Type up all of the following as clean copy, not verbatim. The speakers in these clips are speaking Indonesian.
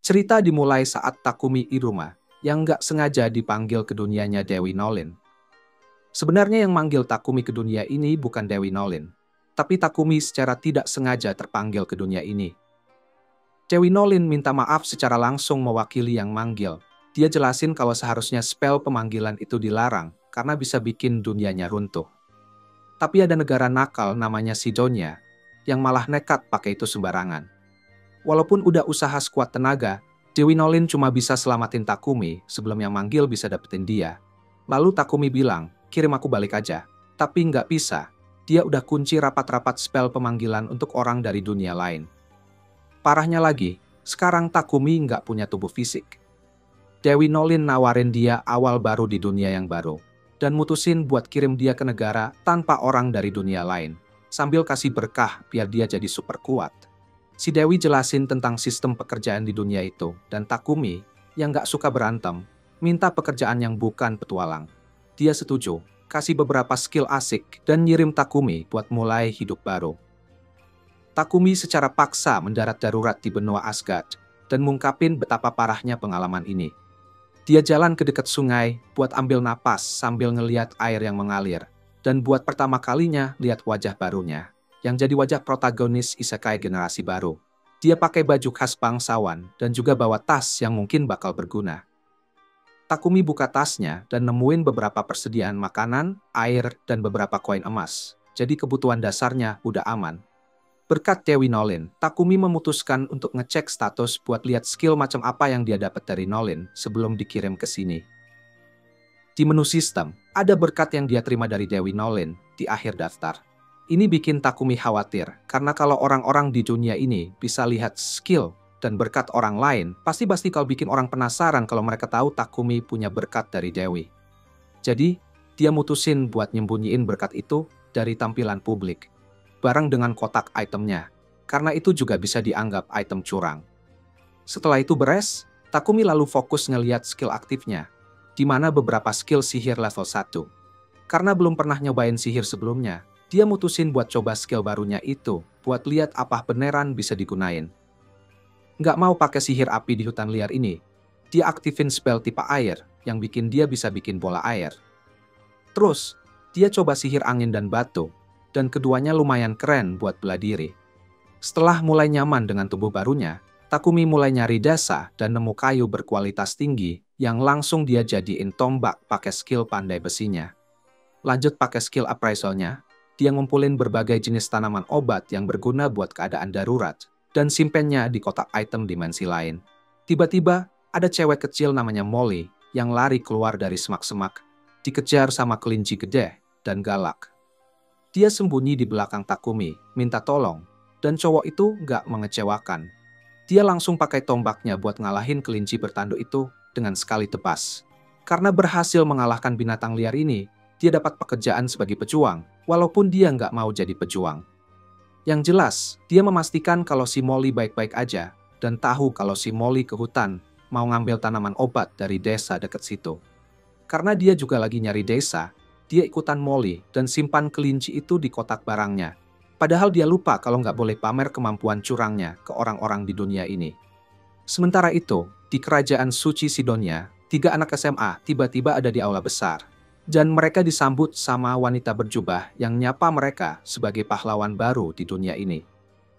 Cerita dimulai saat Takumi Iruma, yang nggak sengaja dipanggil ke dunianya Dewi Nolin. Sebenarnya yang manggil Takumi ke dunia ini bukan Dewi Nolin, tapi Takumi secara tidak sengaja terpanggil ke dunia ini. Dewi Nolin minta maaf secara langsung mewakili yang manggil. Dia jelasin kalau seharusnya spell pemanggilan itu dilarang, karena bisa bikin dunianya runtuh. Tapi ada negara nakal namanya Sidonia, yang malah nekat pakai itu sembarangan. Walaupun udah usaha sekuat tenaga, Dewi Nolin cuma bisa selamatin Takumi sebelum yang manggil bisa dapetin dia. Lalu Takumi bilang, kirim aku balik aja. Tapi nggak bisa, dia udah kunci rapat-rapat spell pemanggilan untuk orang dari dunia lain. Parahnya lagi, sekarang Takumi nggak punya tubuh fisik. Dewi Nolin nawarin dia awal baru di dunia yang baru, dan mutusin buat kirim dia ke negara tanpa orang dari dunia lain, sambil kasih berkah biar dia jadi super kuat. Si Dewi jelasin tentang sistem pekerjaan di dunia itu, dan Takumi, yang gak suka berantem, minta pekerjaan yang bukan petualang. Dia setuju, kasih beberapa skill asik, dan ngirim Takumi buat mulai hidup baru. Takumi secara paksa mendarat darurat di benua Asgard, dan mengungkapin betapa parahnya pengalaman ini. Dia jalan ke dekat sungai, buat ambil napas sambil ngeliat air yang mengalir, dan buat pertama kalinya lihat wajah barunya, yang jadi wajah protagonis isekai generasi baru. Dia pakai baju khas bangsawan dan juga bawa tas yang mungkin bakal berguna. Takumi buka tasnya dan nemuin beberapa persediaan makanan, air, dan beberapa koin emas. Jadi kebutuhan dasarnya udah aman. Berkat Dewi Nolin, Takumi memutuskan untuk ngecek status buat lihat skill macam apa yang dia dapat dari Nolin sebelum dikirim ke sini. Di menu sistem, ada berkat yang dia terima dari Dewi Nolin di akhir daftar. Ini bikin Takumi khawatir, karena kalau orang-orang di dunia ini bisa lihat skill dan berkat orang lain, pasti bakal bikin orang penasaran kalau mereka tahu Takumi punya berkat dari Dewi. Jadi, dia mutusin buat nyembunyiin berkat itu dari tampilan publik, bareng dengan kotak itemnya, karena itu juga bisa dianggap item curang. Setelah itu beres, Takumi lalu fokus ngeliat skill aktifnya, di mana beberapa skill sihir level 1. Karena belum pernah nyobain sihir sebelumnya, dia mutusin buat coba skill barunya itu, buat lihat apa beneran bisa digunain. Nggak mau pakai sihir api di hutan liar ini, dia aktifin spell tipe air, yang bikin dia bisa bikin bola air. Terus, dia coba sihir angin dan batu, dan keduanya lumayan keren buat bela diri. Setelah mulai nyaman dengan tubuh barunya, Takumi mulai nyari desa dan nemu kayu berkualitas tinggi yang langsung dia jadiin tombak pakai skill pandai besinya. Lanjut pakai skill appraisalnya, dia ngumpulin berbagai jenis tanaman obat yang berguna buat keadaan darurat dan simpennya di kotak item dimensi lain. Tiba-tiba, ada cewek kecil namanya Molly yang lari keluar dari semak-semak, dikejar sama kelinci gede dan galak. Dia sembunyi di belakang Takumi, minta tolong, dan cowok itu gak mengecewakan. Dia langsung pakai tombaknya buat ngalahin kelinci bertanduk itu dengan sekali tebas. Karena berhasil mengalahkan binatang liar ini, dia dapat pekerjaan sebagai pejuang, walaupun dia gak mau jadi pejuang. Yang jelas, dia memastikan kalau si Molly baik-baik aja, dan tahu kalau si Molly ke hutan mau ngambil tanaman obat dari desa dekat situ. Karena dia juga lagi nyari desa, dia ikutan Molly dan simpan kelinci itu di kotak barangnya. Padahal dia lupa kalau nggak boleh pamer kemampuan curangnya ke orang-orang di dunia ini. Sementara itu, di kerajaan suci Sidonia, 3 anak SMA tiba-tiba ada di aula besar. Dan mereka disambut sama wanita berjubah yang nyapa mereka sebagai pahlawan baru di dunia ini.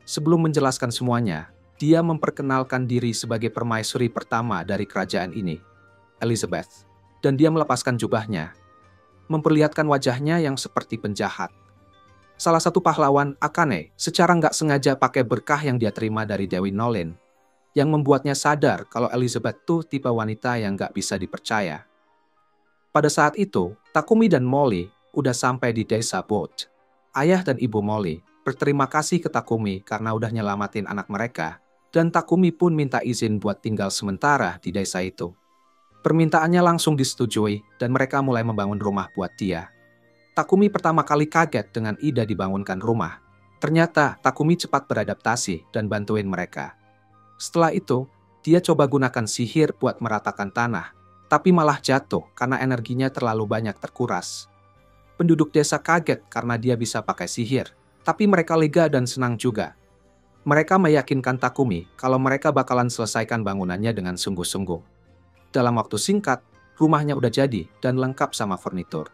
Sebelum menjelaskan semuanya, dia memperkenalkan diri sebagai permaisuri pertama dari kerajaan ini, Elizabeth. Dan dia melepaskan jubahnya, memperlihatkan wajahnya yang seperti penjahat. Salah satu pahlawan, Akane, secara nggak sengaja pakai berkah yang dia terima dari Dewi Nolin, yang membuatnya sadar kalau Elizabeth tuh tipe wanita yang nggak bisa dipercaya. Pada saat itu, Takumi dan Molly udah sampai di desa Boat. Ayah dan ibu Molly berterima kasih ke Takumi karena udah nyelamatin anak mereka, dan Takumi pun minta izin buat tinggal sementara di desa itu. Permintaannya langsung disetujui dan mereka mulai membangun rumah buat dia. Takumi pertama kali kaget dengan ide dibangunkan rumah. Ternyata Takumi cepat beradaptasi dan bantuin mereka. Setelah itu, dia coba gunakan sihir buat meratakan tanah, tapi malah jatuh karena energinya terlalu banyak terkuras. Penduduk desa kaget karena dia bisa pakai sihir, tapi mereka lega dan senang juga. Mereka meyakinkan Takumi kalau mereka bakalan selesaikan bangunannya dengan sungguh-sungguh. Dalam waktu singkat, rumahnya udah jadi dan lengkap sama furnitur.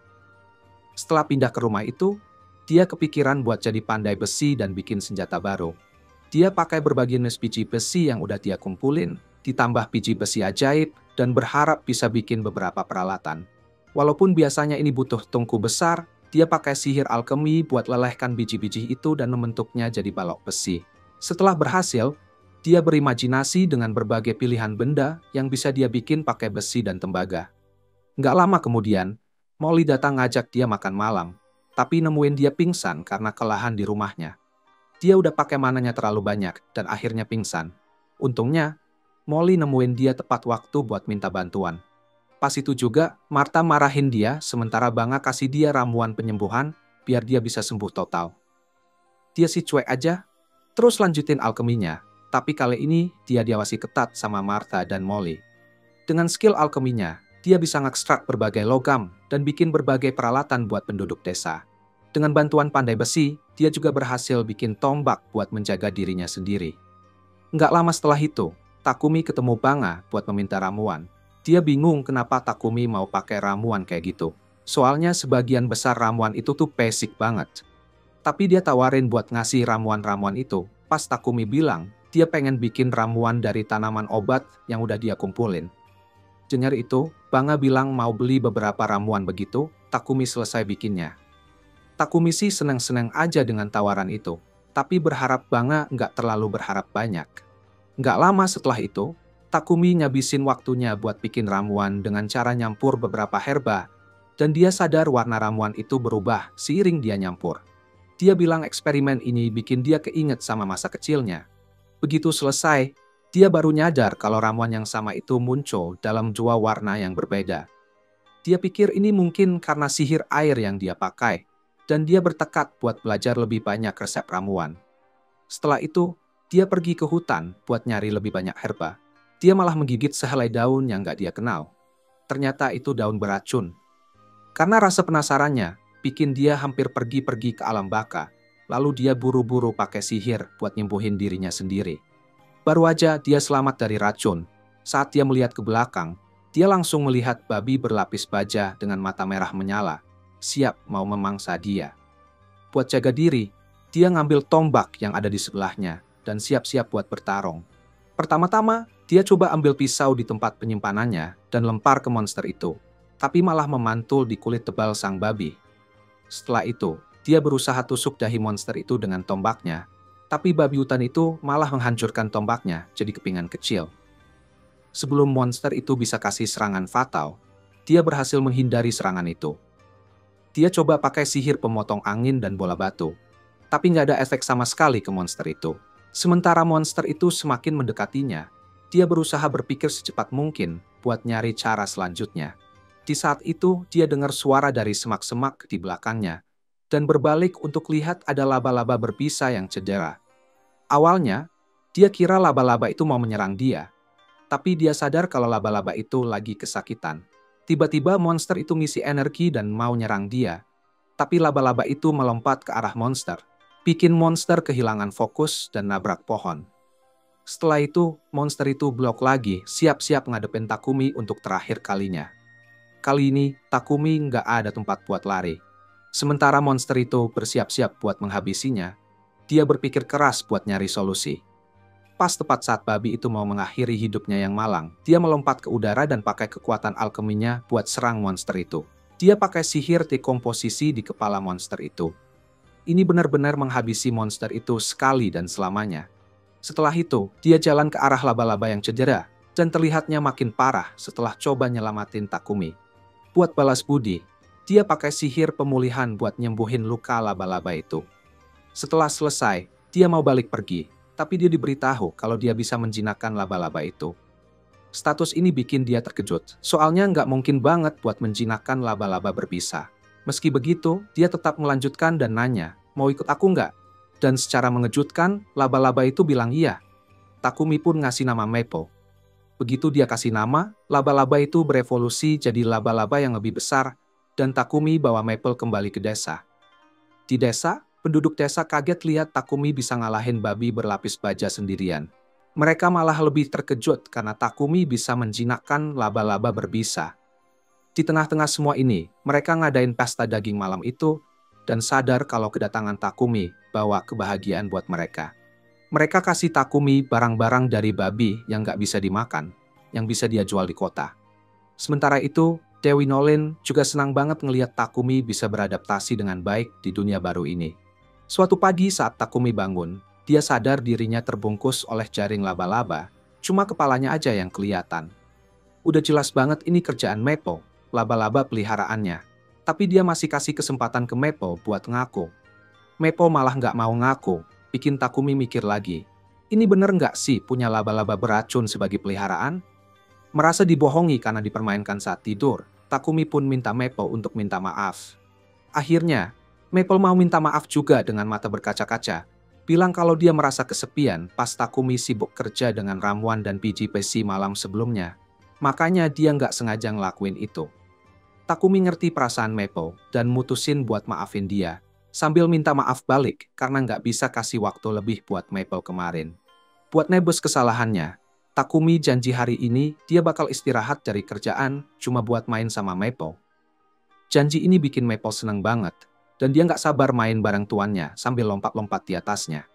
Setelah pindah ke rumah itu, dia kepikiran buat jadi pandai besi dan bikin senjata baru. Dia pakai berbagai jenis biji besi yang udah dia kumpulin, ditambah biji besi ajaib, dan berharap bisa bikin beberapa peralatan. Walaupun biasanya ini butuh tungku besar, dia pakai sihir alkemi buat lelehkan biji-biji itu dan membentuknya jadi balok besi. Setelah berhasil, dia berimajinasi dengan berbagai pilihan benda yang bisa dia bikin pakai besi dan tembaga. Nggak lama kemudian, Molly datang ngajak dia makan malam, tapi nemuin dia pingsan karena kelelahan di rumahnya. Dia udah pakai mananya terlalu banyak dan akhirnya pingsan. Untungnya, Molly nemuin dia tepat waktu buat minta bantuan. Pas itu juga, Martha marahin dia sementara Banga kasih dia ramuan penyembuhan biar dia bisa sembuh total. Dia sih cuek aja, terus lanjutin alkeminya, tapi kali ini dia diawasi ketat sama Martha dan Molly. Dengan skill alkeminya, dia bisa ngekstrak berbagai logam dan bikin berbagai peralatan buat penduduk desa. Dengan bantuan pandai besi, dia juga berhasil bikin tombak buat menjaga dirinya sendiri. Nggak lama setelah itu, Takumi ketemu Banga buat meminta ramuan. Dia bingung kenapa Takumi mau pakai ramuan kayak gitu. Soalnya sebagian besar ramuan itu tuh basic banget. Tapi dia tawarin buat ngasih ramuan-ramuan itu, pas Takumi bilang dia pengen bikin ramuan dari tanaman obat yang udah dia kumpulin. Dengar itu, Banga bilang mau beli beberapa ramuan begitu, Takumi selesai bikinnya. Takumi sih seneng-seneng aja dengan tawaran itu, tapi berharap Banga nggak terlalu berharap banyak. Nggak lama setelah itu, Takumi ngabisin waktunya buat bikin ramuan dengan cara nyampur beberapa herba, dan dia sadar warna ramuan itu berubah seiring dia nyampur. Dia bilang eksperimen ini bikin dia keinget sama masa kecilnya. Begitu selesai, dia baru nyadar kalau ramuan yang sama itu muncul dalam dua warna yang berbeda. Dia pikir ini mungkin karena sihir air yang dia pakai, dan dia bertekad buat belajar lebih banyak resep ramuan. Setelah itu, dia pergi ke hutan buat nyari lebih banyak herba. Dia malah menggigit sehelai daun yang gak dia kenal. Ternyata itu daun beracun. Karena rasa penasarannya, bikin dia hampir pergi-pergi ke alam baka, lalu dia buru-buru pakai sihir buat nyembuhin dirinya sendiri. Baru aja dia selamat dari racun. Saat dia melihat ke belakang, dia langsung melihat babi berlapis baja dengan mata merah menyala, siap mau memangsa dia. Buat jaga diri, dia ngambil tombak yang ada di sebelahnya dan siap-siap buat bertarung. Pertama-tama, dia coba ambil pisau di tempat penyimpanannya dan lempar ke monster itu, tapi malah memantul di kulit tebal sang babi. Setelah itu, dia berusaha tusuk dahi monster itu dengan tombaknya, tapi babi hutan itu malah menghancurkan tombaknya jadi kepingan kecil. Sebelum monster itu bisa kasih serangan fatal, dia berhasil menghindari serangan itu. Dia coba pakai sihir pemotong angin dan bola batu, tapi nggak ada efek sama sekali ke monster itu. Sementara monster itu semakin mendekatinya, dia berusaha berpikir secepat mungkin buat nyari cara selanjutnya. Di saat itu, dia dengar suara dari semak-semak di belakangnya, dan berbalik untuk lihat ada laba-laba berbisa yang cedera. Awalnya, dia kira laba-laba itu mau menyerang dia, tapi dia sadar kalau laba-laba itu lagi kesakitan. Tiba-tiba monster itu ngisi energi dan mau nyerang dia, tapi laba-laba itu melompat ke arah monster, bikin monster kehilangan fokus dan nabrak pohon. Setelah itu, monster itu blok lagi, siap-siap ngadepin Takumi untuk terakhir kalinya. Kali ini, Takumi nggak ada tempat buat lari. Sementara monster itu bersiap-siap buat menghabisinya, dia berpikir keras buat nyari solusi. Pas tepat saat babi itu mau mengakhiri hidupnya yang malang, dia melompat ke udara dan pakai kekuatan alkeminya buat serang monster itu. Dia pakai sihir dekomposisi di kepala monster itu. Ini benar-benar menghabisi monster itu sekali dan selamanya. Setelah itu, dia jalan ke arah laba-laba yang cedera, dan terlihatnya makin parah setelah coba nyelamatin Takumi. Buat balas budi, dia pakai sihir pemulihan buat nyembuhin luka laba-laba itu. Setelah selesai, dia mau balik pergi, tapi dia diberitahu kalau dia bisa menjinakkan laba-laba itu. Status ini bikin dia terkejut, soalnya nggak mungkin banget buat menjinakkan laba-laba berbisa. Meski begitu, dia tetap melanjutkan dan nanya, mau ikut aku nggak? Dan secara mengejutkan, laba-laba itu bilang iya. Takumi pun ngasih nama Maple. Begitu dia kasih nama, laba-laba itu berevolusi jadi laba-laba yang lebih besar, dan Takumi bawa Maple kembali ke desa. Di desa, Penduduk desa kaget lihat Takumi bisa ngalahin babi berlapis baja sendirian. Mereka malah lebih terkejut karena Takumi bisa menjinakkan laba-laba berbisa. Di tengah-tengah semua ini, mereka ngadain pesta daging malam itu dan sadar kalau kedatangan Takumi bawa kebahagiaan buat mereka. Mereka kasih Takumi barang-barang dari babi yang nggak bisa dimakan, yang bisa dia jual di kota. Sementara itu, Dewi Nolin juga senang banget ngelihat Takumi bisa beradaptasi dengan baik di dunia baru ini. Suatu pagi saat Takumi bangun, dia sadar dirinya terbungkus oleh jaring laba-laba, cuma kepalanya aja yang kelihatan. Udah jelas banget ini kerjaan Maple, laba-laba peliharaannya. Tapi dia masih kasih kesempatan ke Maple buat ngaku. Maple malah nggak mau ngaku, bikin Takumi mikir lagi. Ini bener nggak sih punya laba-laba beracun sebagai peliharaan? Merasa dibohongi karena dipermainkan saat tidur, Takumi pun minta Maple untuk minta maaf. Akhirnya, Maple mau minta maaf juga dengan mata berkaca-kaca, bilang kalau dia merasa kesepian pas Takumi sibuk kerja dengan ramuan dan biji besi malam sebelumnya. Makanya dia nggak sengaja ngelakuin itu. Takumi ngerti perasaan Maple dan mutusin buat maafin dia, sambil minta maaf balik karena nggak bisa kasih waktu lebih buat Maple kemarin. Buat nebus kesalahannya, Takumi janji hari ini dia bakal istirahat dari kerjaan cuma buat main sama Maple. Janji ini bikin Maple seneng banget, dan dia nggak sabar main bareng tuannya sambil lompat-lompat di atasnya.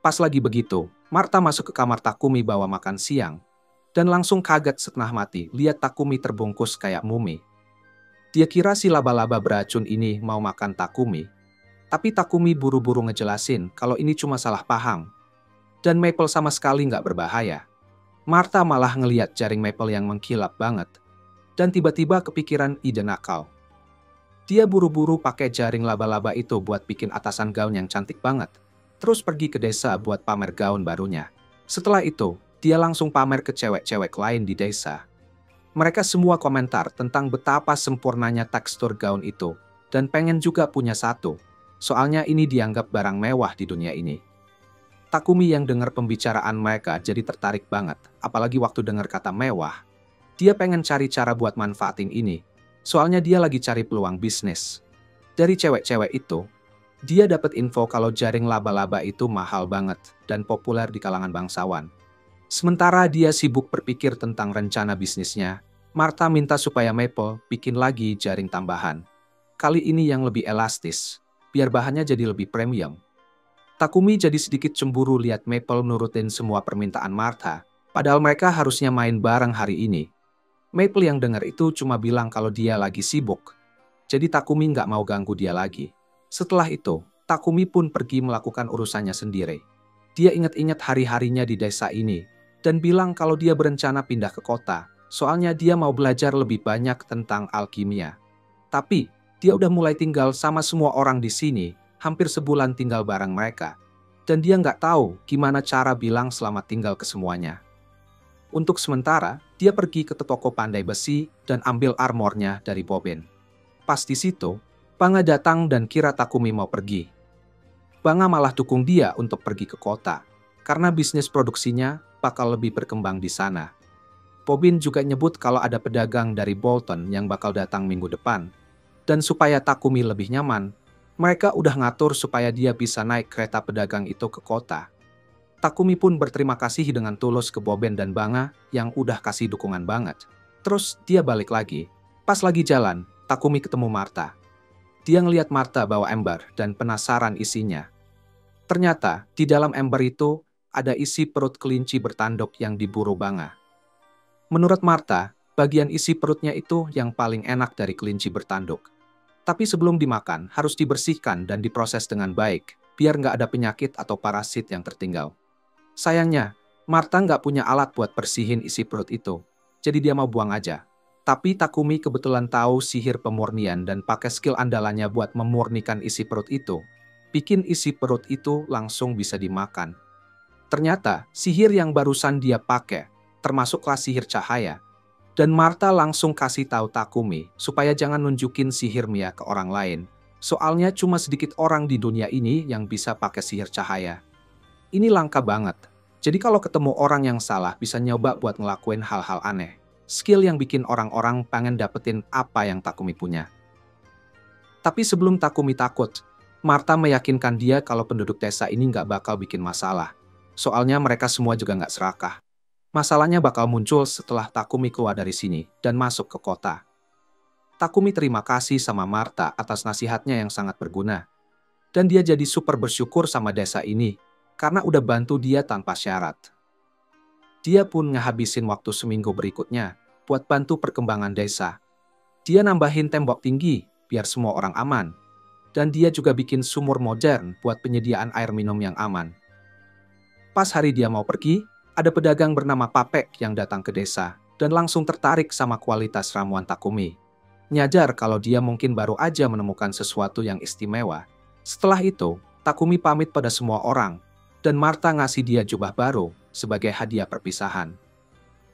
Pas lagi begitu, Martha masuk ke kamar Takumi bawa makan siang, dan langsung kaget setengah mati lihat Takumi terbungkus kayak mumi. Dia kira si laba-laba beracun ini mau makan Takumi, tapi Takumi buru-buru ngejelasin kalau ini cuma salah paham, dan Maple sama sekali nggak berbahaya. Martha malah ngeliat jaring Maple yang mengkilap banget, dan tiba-tiba kepikiran ide nakal. Dia buru-buru pakai jaring laba-laba itu buat bikin atasan gaun yang cantik banget, terus pergi ke desa buat pamer gaun barunya. Setelah itu, dia langsung pamer ke cewek-cewek lain di desa. Mereka semua komentar tentang betapa sempurnanya tekstur gaun itu, dan pengen juga punya satu. Soalnya ini dianggap barang mewah di dunia ini. Takumi yang dengar pembicaraan mereka jadi tertarik banget, apalagi waktu dengar kata mewah. Dia pengen cari cara buat manfaatin ini. Soalnya dia lagi cari peluang bisnis. Dari cewek-cewek itu, dia dapat info kalau jaring laba-laba itu mahal banget dan populer di kalangan bangsawan. Sementara dia sibuk berpikir tentang rencana bisnisnya, Martha minta supaya Maple bikin lagi jaring tambahan. Kali ini yang lebih elastis, biar bahannya jadi lebih premium. Takumi jadi sedikit cemburu lihat Maple nurutin semua permintaan Martha, padahal mereka harusnya main bareng hari ini. Maple yang dengar itu cuma bilang kalau dia lagi sibuk. Jadi Takumi nggak mau ganggu dia lagi. Setelah itu, Takumi pun pergi melakukan urusannya sendiri. Dia ingat-ingat hari-harinya di desa ini, dan bilang kalau dia berencana pindah ke kota, soalnya dia mau belajar lebih banyak tentang alkimia. Tapi, dia udah mulai tinggal sama semua orang di sini, hampir sebulan tinggal bareng mereka. Dan dia nggak tahu gimana cara bilang selamat tinggal ke semuanya. Untuk sementara, dia pergi ke toko pandai besi dan ambil armornya dari Bobin. Pas di situ, Banga datang dan kira Takumi mau pergi. Banga malah dukung dia untuk pergi ke kota, karena bisnis produksinya bakal lebih berkembang di sana. Bobin juga nyebut kalau ada pedagang dari Bolton yang bakal datang minggu depan. Dan supaya Takumi lebih nyaman, mereka udah ngatur supaya dia bisa naik kereta pedagang itu ke kota. Takumi pun berterima kasih dengan tulus ke Bobin dan Banga yang udah kasih dukungan banget. Terus dia balik lagi. Pas lagi jalan, Takumi ketemu Martha. Dia ngeliat Martha bawa ember dan penasaran isinya. Ternyata di dalam ember itu ada isi perut kelinci bertanduk yang diburu Banga. Menurut Martha, bagian isi perutnya itu yang paling enak dari kelinci bertanduk. Tapi sebelum dimakan harus dibersihkan dan diproses dengan baik, biar nggak ada penyakit atau parasit yang tertinggal. Sayangnya, Martha nggak punya alat buat bersihin isi perut itu, jadi dia mau buang aja. Tapi Takumi kebetulan tahu sihir pemurnian dan pakai skill andalannya buat memurnikan isi perut itu. Bikin isi perut itu langsung bisa dimakan. Ternyata, sihir yang barusan dia pakai, termasuklah sihir cahaya. Dan Martha langsung kasih tahu Takumi supaya jangan nunjukin sihir Mia ke orang lain. Soalnya cuma sedikit orang di dunia ini yang bisa pakai sihir cahaya. Ini langka banget. Jadi kalau ketemu orang yang salah bisa nyoba buat ngelakuin hal-hal aneh. Skill yang bikin orang-orang pengen dapetin apa yang Takumi punya. Tapi sebelum Takumi takut, Martha meyakinkan dia kalau penduduk desa ini nggak bakal bikin masalah. Soalnya mereka semua juga nggak serakah. Masalahnya bakal muncul setelah Takumi keluar dari sini dan masuk ke kota. Takumi terima kasih sama Martha atas nasihatnya yang sangat berguna. Dan dia jadi super bersyukur sama desa ini, karena udah bantu dia tanpa syarat. Dia pun ngehabisin waktu seminggu berikutnya buat bantu perkembangan desa. Dia nambahin tembok tinggi biar semua orang aman. Dan dia juga bikin sumur modern buat penyediaan air minum yang aman. Pas hari dia mau pergi, ada pedagang bernama Papek yang datang ke desa dan langsung tertarik sama kualitas ramuan Takumi. Nyadar kalau dia mungkin baru aja menemukan sesuatu yang istimewa. Setelah itu, Takumi pamit pada semua orang dan Martha ngasih dia jubah baru sebagai hadiah perpisahan.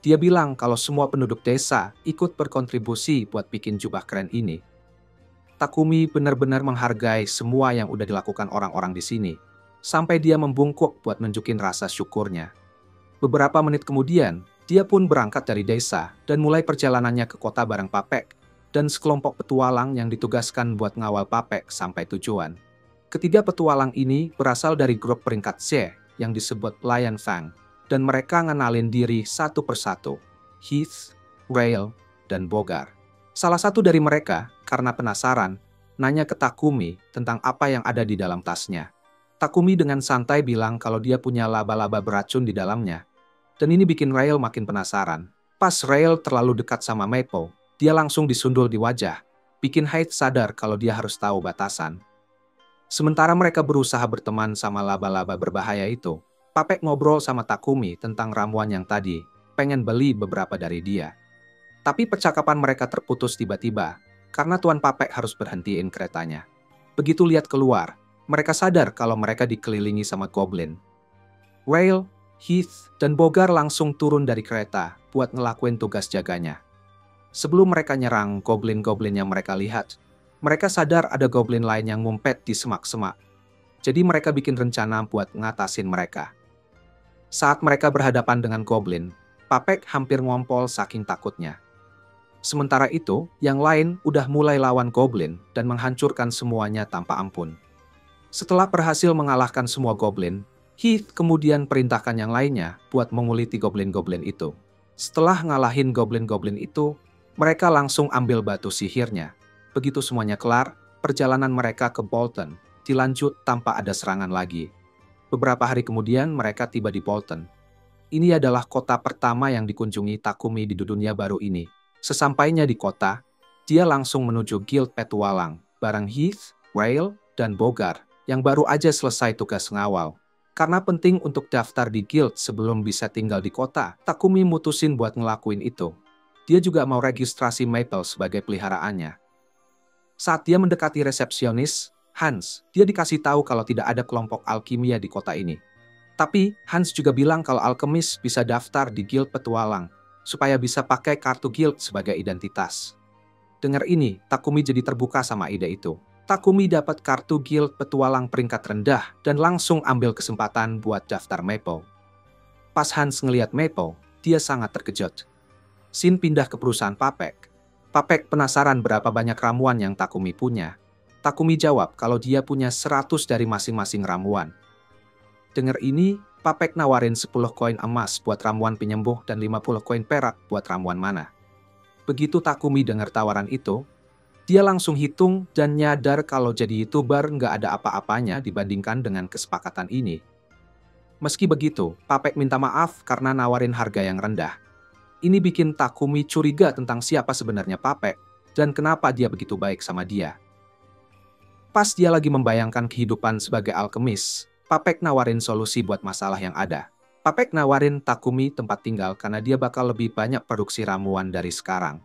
Dia bilang kalau semua penduduk desa ikut berkontribusi buat bikin jubah keren ini. Takumi benar-benar menghargai semua yang udah dilakukan orang-orang di sini, sampai dia membungkuk buat nunjukin rasa syukurnya. Beberapa menit kemudian, dia pun berangkat dari desa dan mulai perjalanannya ke kota bareng Papek dan sekelompok petualang yang ditugaskan buat ngawal Papek sampai tujuan. Ketiga petualang ini berasal dari grup peringkat C yang disebut Lion Fang, dan mereka ngenalin diri satu persatu, Heath, Rail, dan Bogar. Salah satu dari mereka, karena penasaran, nanya ke Takumi tentang apa yang ada di dalam tasnya. Takumi dengan santai bilang kalau dia punya laba-laba beracun di dalamnya. Dan ini bikin Rail makin penasaran. Pas Rail terlalu dekat sama Maple, dia langsung disundul di wajah, bikin Heath sadar kalau dia harus tahu batasan. Sementara mereka berusaha berteman sama laba-laba berbahaya itu, Papek ngobrol sama Takumi tentang ramuan yang tadi, pengen beli beberapa dari dia. Tapi percakapan mereka terputus tiba-tiba, karena Tuan Papek harus berhentiin keretanya. Begitu lihat keluar, mereka sadar kalau mereka dikelilingi sama goblin. Rail, Heath, dan Bogar langsung turun dari kereta buat ngelakuin tugas jaganya. Sebelum mereka nyerang goblin-goblin yang mereka lihat, mereka sadar ada goblin lain yang ngumpet di semak-semak. Jadi mereka bikin rencana buat ngatasin mereka. Saat mereka berhadapan dengan goblin, Papek hampir ngompol saking takutnya. Sementara itu, yang lain udah mulai lawan goblin dan menghancurkan semuanya tanpa ampun. Setelah berhasil mengalahkan semua goblin, Heath kemudian perintahkan yang lainnya buat menguliti goblin-goblin itu. Setelah ngalahin goblin-goblin itu, mereka langsung ambil batu sihirnya. Begitu semuanya kelar, perjalanan mereka ke Bolton dilanjut tanpa ada serangan lagi. Beberapa hari kemudian mereka tiba di Bolton. Ini adalah kota pertama yang dikunjungi Takumi di dunia baru ini. Sesampainya di kota, dia langsung menuju Guild Petualang bareng Heath, Rail, dan Bogar yang baru aja selesai tugas ngawal. Karena penting untuk daftar di guild sebelum bisa tinggal di kota, Takumi mutusin buat ngelakuin itu. Dia juga mau registrasi Maple sebagai peliharaannya. Saat dia mendekati resepsionis, Hans, dia dikasih tahu kalau tidak ada kelompok alkimia di kota ini. Tapi, Hans juga bilang kalau alkemis bisa daftar di Guild Petualang, supaya bisa pakai kartu guild sebagai identitas. Dengar ini, Takumi jadi terbuka sama ide itu. Takumi dapat kartu guild petualang peringkat rendah dan langsung ambil kesempatan buat daftar Maple. Pas Hans ngelihat Maple, dia sangat terkejut. Shin pindah ke perusahaan Papek. Papek penasaran berapa banyak ramuan yang Takumi punya. Takumi jawab kalau dia punya 100 dari masing-masing ramuan. Dengar ini, Papek nawarin 10 koin emas buat ramuan penyembuh dan 50 koin perak buat ramuan mana. Begitu Takumi dengar tawaran itu, dia langsung hitung dan nyadar kalau jadi YouTuber nggak ada apa-apanya dibandingkan dengan kesepakatan ini. Meski begitu, Papek minta maaf karena nawarin harga yang rendah. Ini bikin Takumi curiga tentang siapa sebenarnya Papek dan kenapa dia begitu baik sama dia. Pas dia lagi membayangkan kehidupan sebagai alkemis, Papek nawarin solusi buat masalah yang ada. Papek nawarin Takumi tempat tinggal karena dia bakal lebih banyak produksi ramuan dari sekarang.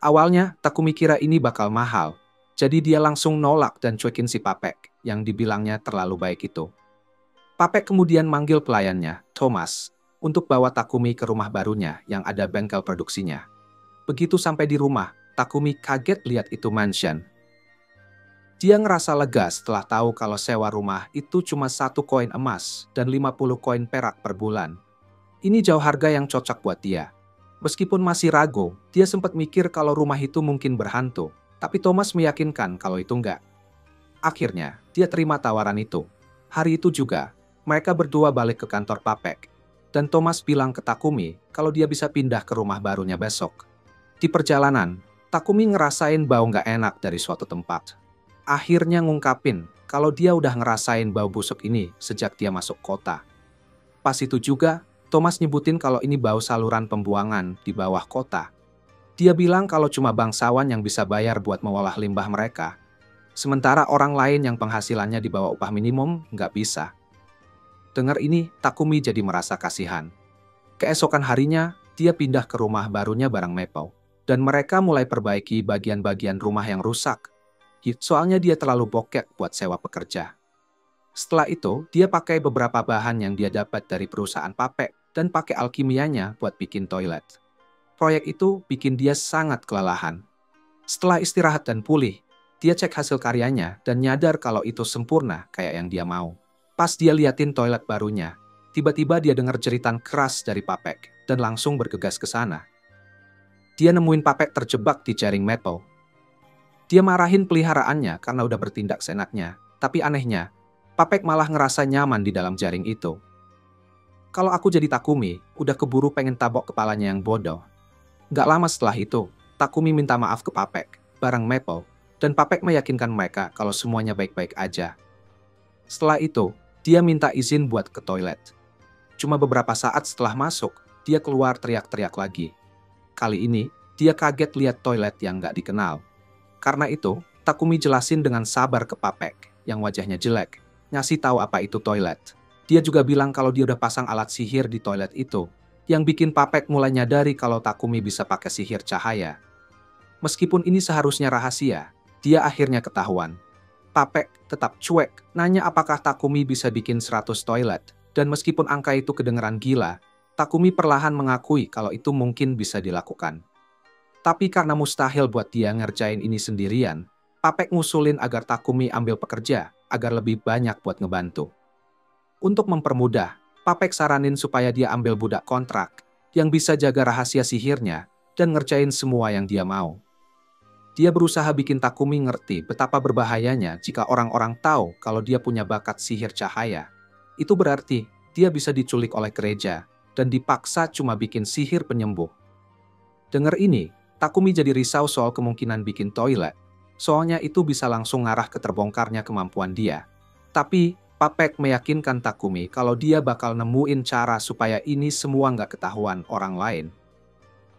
Awalnya, Takumi kira ini bakal mahal, jadi dia langsung nolak dan cuekin si Papek yang dibilangnya terlalu baik itu. Papek kemudian manggil pelayannya, Thomas, untuk bawa Takumi ke rumah barunya yang ada bengkel produksinya. Begitu sampai di rumah, Takumi kaget lihat itu mansion. Dia ngerasa lega setelah tahu kalau sewa rumah itu cuma 1 koin emas dan 50 koin perak per bulan. Ini jauh harga yang cocok buat dia. Meskipun masih ragu, dia sempat mikir kalau rumah itu mungkin berhantu, tapi Thomas meyakinkan kalau itu enggak. Akhirnya, dia terima tawaran itu. Hari itu juga, mereka berdua balik ke kantor Papek. Dan Thomas bilang ke Takumi kalau dia bisa pindah ke rumah barunya besok. Di perjalanan, Takumi ngerasain bau nggak enak dari suatu tempat. Akhirnya ngungkapin kalau dia udah ngerasain bau busuk ini sejak dia masuk kota. Pas itu juga, Thomas nyebutin kalau ini bau saluran pembuangan di bawah kota. Dia bilang kalau cuma bangsawan yang bisa bayar buat mengolah limbah mereka. Sementara orang lain yang penghasilannya di bawah upah minimum nggak bisa. Dengar ini, Takumi jadi merasa kasihan. Keesokan harinya, dia pindah ke rumah barunya bareng Maple. Dan mereka mulai perbaiki bagian-bagian rumah yang rusak. Soalnya dia terlalu bokek buat sewa pekerja. Setelah itu, dia pakai beberapa bahan yang dia dapat dari perusahaan Papek dan pakai alkimianya buat bikin toilet. Proyek itu bikin dia sangat kelelahan. Setelah istirahat dan pulih, dia cek hasil karyanya dan nyadar kalau itu sempurna kayak yang dia mau. Pas dia liatin toilet barunya, tiba-tiba dia dengar jeritan keras dari Papek dan langsung bergegas ke sana. Dia nemuin Papek terjebak di jaring Maple. Dia marahin peliharaannya karena udah bertindak seenaknya, tapi anehnya, Papek malah ngerasa nyaman di dalam jaring itu. Kalau aku jadi Takumi, udah keburu pengen tabok kepalanya yang bodoh. Gak lama setelah itu, Takumi minta maaf ke Papek, bareng Maple, dan Papek meyakinkan mereka kalau semuanya baik-baik aja. Setelah itu, dia minta izin buat ke toilet. Cuma beberapa saat setelah masuk, dia keluar teriak-teriak lagi. Kali ini, dia kaget lihat toilet yang gak dikenal. Karena itu, Takumi jelasin dengan sabar ke Papek, yang wajahnya jelek, ngasih tahu apa itu toilet. Dia juga bilang kalau dia udah pasang alat sihir di toilet itu, yang bikin Papek mulai nyadari kalau Takumi bisa pakai sihir cahaya. Meskipun ini seharusnya rahasia, dia akhirnya ketahuan. Papek tetap cuek, nanya apakah Takumi bisa bikin 100 toilet, dan meskipun angka itu kedengeran gila, Takumi perlahan mengakui kalau itu mungkin bisa dilakukan. Tapi karena mustahil buat dia ngerjain ini sendirian, Papek ngusulin agar Takumi ambil pekerja, agar lebih banyak buat ngebantu. Untuk mempermudah, Papek saranin supaya dia ambil budak kontrak, yang bisa jaga rahasia sihirnya, dan ngerjain semua yang dia mau. Dia berusaha bikin Takumi ngerti betapa berbahayanya jika orang-orang tahu kalau dia punya bakat sihir cahaya. Itu berarti dia bisa diculik oleh gereja dan dipaksa cuma bikin sihir penyembuh. Dengar ini, Takumi jadi risau soal kemungkinan bikin toilet. Soalnya itu bisa langsung ngarah ke terbongkarnya kemampuan dia. Tapi Papek meyakinkan Takumi kalau dia bakal nemuin cara supaya ini semua nggak ketahuan orang lain.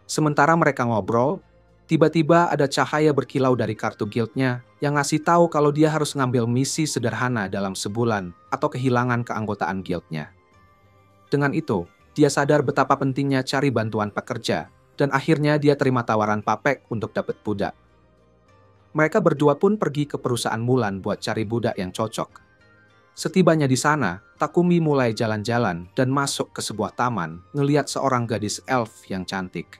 Sementara mereka ngobrol, tiba-tiba ada cahaya berkilau dari kartu guildnya yang ngasih tahu kalau dia harus ngambil misi sederhana dalam sebulan atau kehilangan keanggotaan guildnya. Dengan itu, dia sadar betapa pentingnya cari bantuan pekerja dan akhirnya dia terima tawaran Papek untuk dapat budak. Mereka berdua pun pergi ke perusahaan Mulan buat cari budak yang cocok. Setibanya di sana, Takumi mulai jalan-jalan dan masuk ke sebuah taman ngeliat seorang gadis elf yang cantik.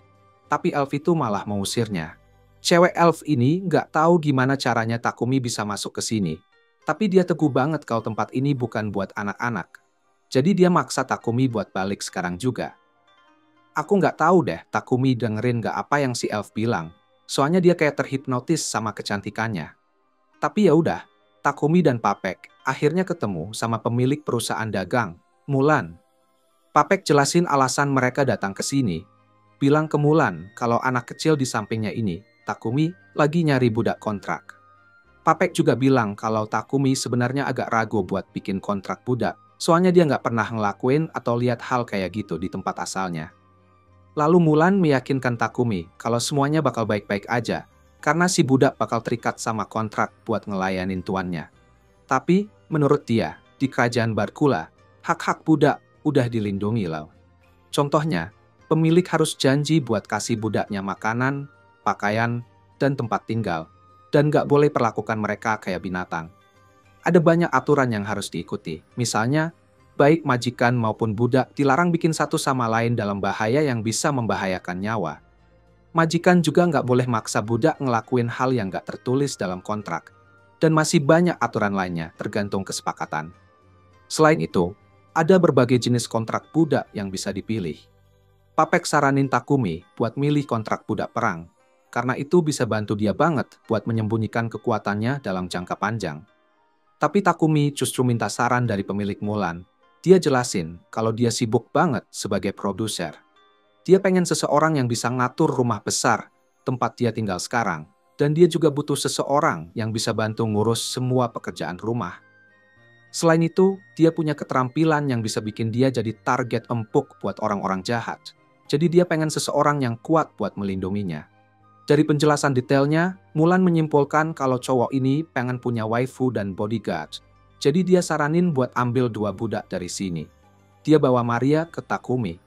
Tapi elf itu malah mengusirnya. Cewek elf ini nggak tahu gimana caranya Takumi bisa masuk ke sini. Tapi dia teguh banget kalau tempat ini bukan buat anak-anak. Jadi dia maksa Takumi buat balik sekarang juga. Aku nggak tahu deh Takumi dengerin nggak apa yang si elf bilang. Soalnya dia kayak terhipnotis sama kecantikannya. Tapi ya udah, Takumi dan Papek akhirnya ketemu sama pemilik perusahaan dagang, Mulan. Papek jelasin alasan mereka datang ke sini. Bilang ke Mulan kalau anak kecil di sampingnya ini, Takumi, lagi nyari budak kontrak. Papek juga bilang kalau Takumi sebenarnya agak ragu buat bikin kontrak budak, soalnya dia nggak pernah ngelakuin atau lihat hal kayak gitu di tempat asalnya. Lalu Mulan meyakinkan Takumi kalau semuanya bakal baik-baik aja, karena si budak bakal terikat sama kontrak buat ngelayanin tuannya. Tapi, menurut dia, di kerajaan Barkula, hak-hak budak udah dilindungi loh. Contohnya, pemilik harus janji buat kasih budaknya makanan, pakaian, dan tempat tinggal, dan nggak boleh perlakukan mereka kayak binatang. Ada banyak aturan yang harus diikuti, misalnya, baik majikan maupun budak dilarang bikin satu sama lain dalam bahaya yang bisa membahayakan nyawa. Majikan juga nggak boleh maksa budak ngelakuin hal yang nggak tertulis dalam kontrak. Dan masih banyak aturan lainnya tergantung kesepakatan. Selain itu, ada berbagai jenis kontrak budak yang bisa dipilih. Papek saranin Takumi buat milih kontrak budak perang, karena itu bisa bantu dia banget buat menyembunyikan kekuatannya dalam jangka panjang. Tapi Takumi justru minta saran dari pemilik Mulan. Dia jelasin kalau dia sibuk banget sebagai produser. Dia pengen seseorang yang bisa ngatur rumah besar, tempat dia tinggal sekarang. Dan dia juga butuh seseorang yang bisa bantu ngurus semua pekerjaan rumah. Selain itu, dia punya keterampilan yang bisa bikin dia jadi target empuk buat orang-orang jahat. Jadi dia pengen seseorang yang kuat buat melindunginya. Dari penjelasan detailnya, Mulan menyimpulkan kalau cowok ini pengen punya waifu dan bodyguard. Jadi dia saranin buat ambil 2 budak dari sini. Dia bawa Maria ke Takumi.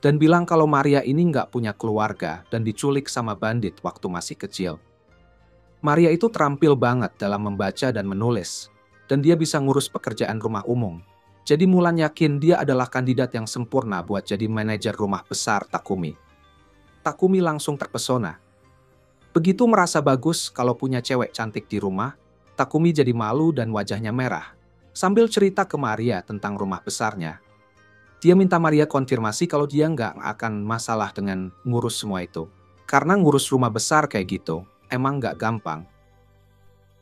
Dan bilang kalau Maria ini nggak punya keluarga dan diculik sama bandit waktu masih kecil. Maria itu terampil banget dalam membaca dan menulis. Dan dia bisa ngurus pekerjaan rumah umum. Jadi Mulan yakin dia adalah kandidat yang sempurna buat jadi manajer rumah besar Takumi. Takumi langsung terpesona. Begitu merasa bagus kalau punya cewek cantik di rumah, Takumi jadi malu dan wajahnya merah. Sambil cerita ke Maria tentang rumah besarnya. Dia minta Maria konfirmasi kalau dia nggak akan masalah dengan ngurus semua itu. Karena ngurus rumah besar kayak gitu, emang nggak gampang.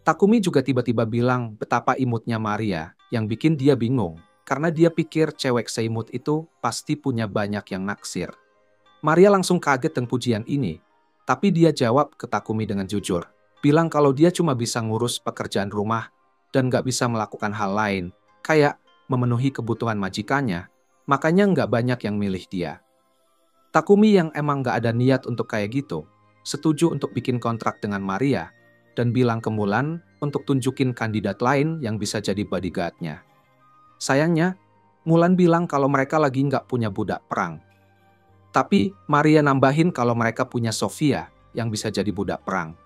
Takumi juga tiba-tiba bilang betapa imutnya Maria, yang bikin dia bingung. Karena dia pikir cewek seimut itu pasti punya banyak yang naksir. Maria langsung kaget dengan pujian ini. Tapi dia jawab ke Takumi dengan jujur. Bilang kalau dia cuma bisa ngurus pekerjaan rumah dan nggak bisa melakukan hal lain. Kayak memenuhi kebutuhan majikannya. Makanya nggak banyak yang milih dia. Takumi yang emang nggak ada niat untuk kayak gitu, setuju untuk bikin kontrak dengan Maria, dan bilang ke Mulan untuk tunjukin kandidat lain yang bisa jadi bodyguard-nya. Sayangnya, Mulan bilang kalau mereka lagi nggak punya budak perang. Tapi Maria nambahin kalau mereka punya Sofia yang bisa jadi budak perang.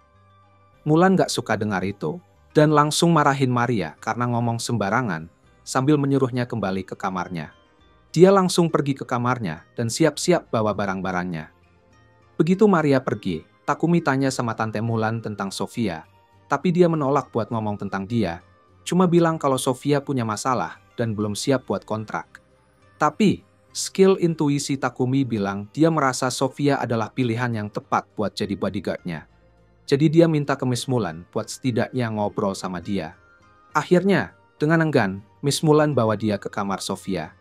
Mulan nggak suka dengar itu, dan langsung marahin Maria karena ngomong sembarangan, sambil menyuruhnya kembali ke kamarnya. Dia langsung pergi ke kamarnya dan siap-siap bawa barang-barangnya. Begitu Maria pergi, Takumi tanya sama Tante Mulan tentang Sofia, tapi dia menolak buat ngomong tentang dia, cuma bilang kalau Sofia punya masalah dan belum siap buat kontrak. Tapi, skill intuisi Takumi bilang dia merasa Sofia adalah pilihan yang tepat buat jadi bodyguard-nya. Jadi dia minta ke Miss Mulan buat setidaknya ngobrol sama dia. Akhirnya, dengan enggan, Miss Mulan bawa dia ke kamar Sofia.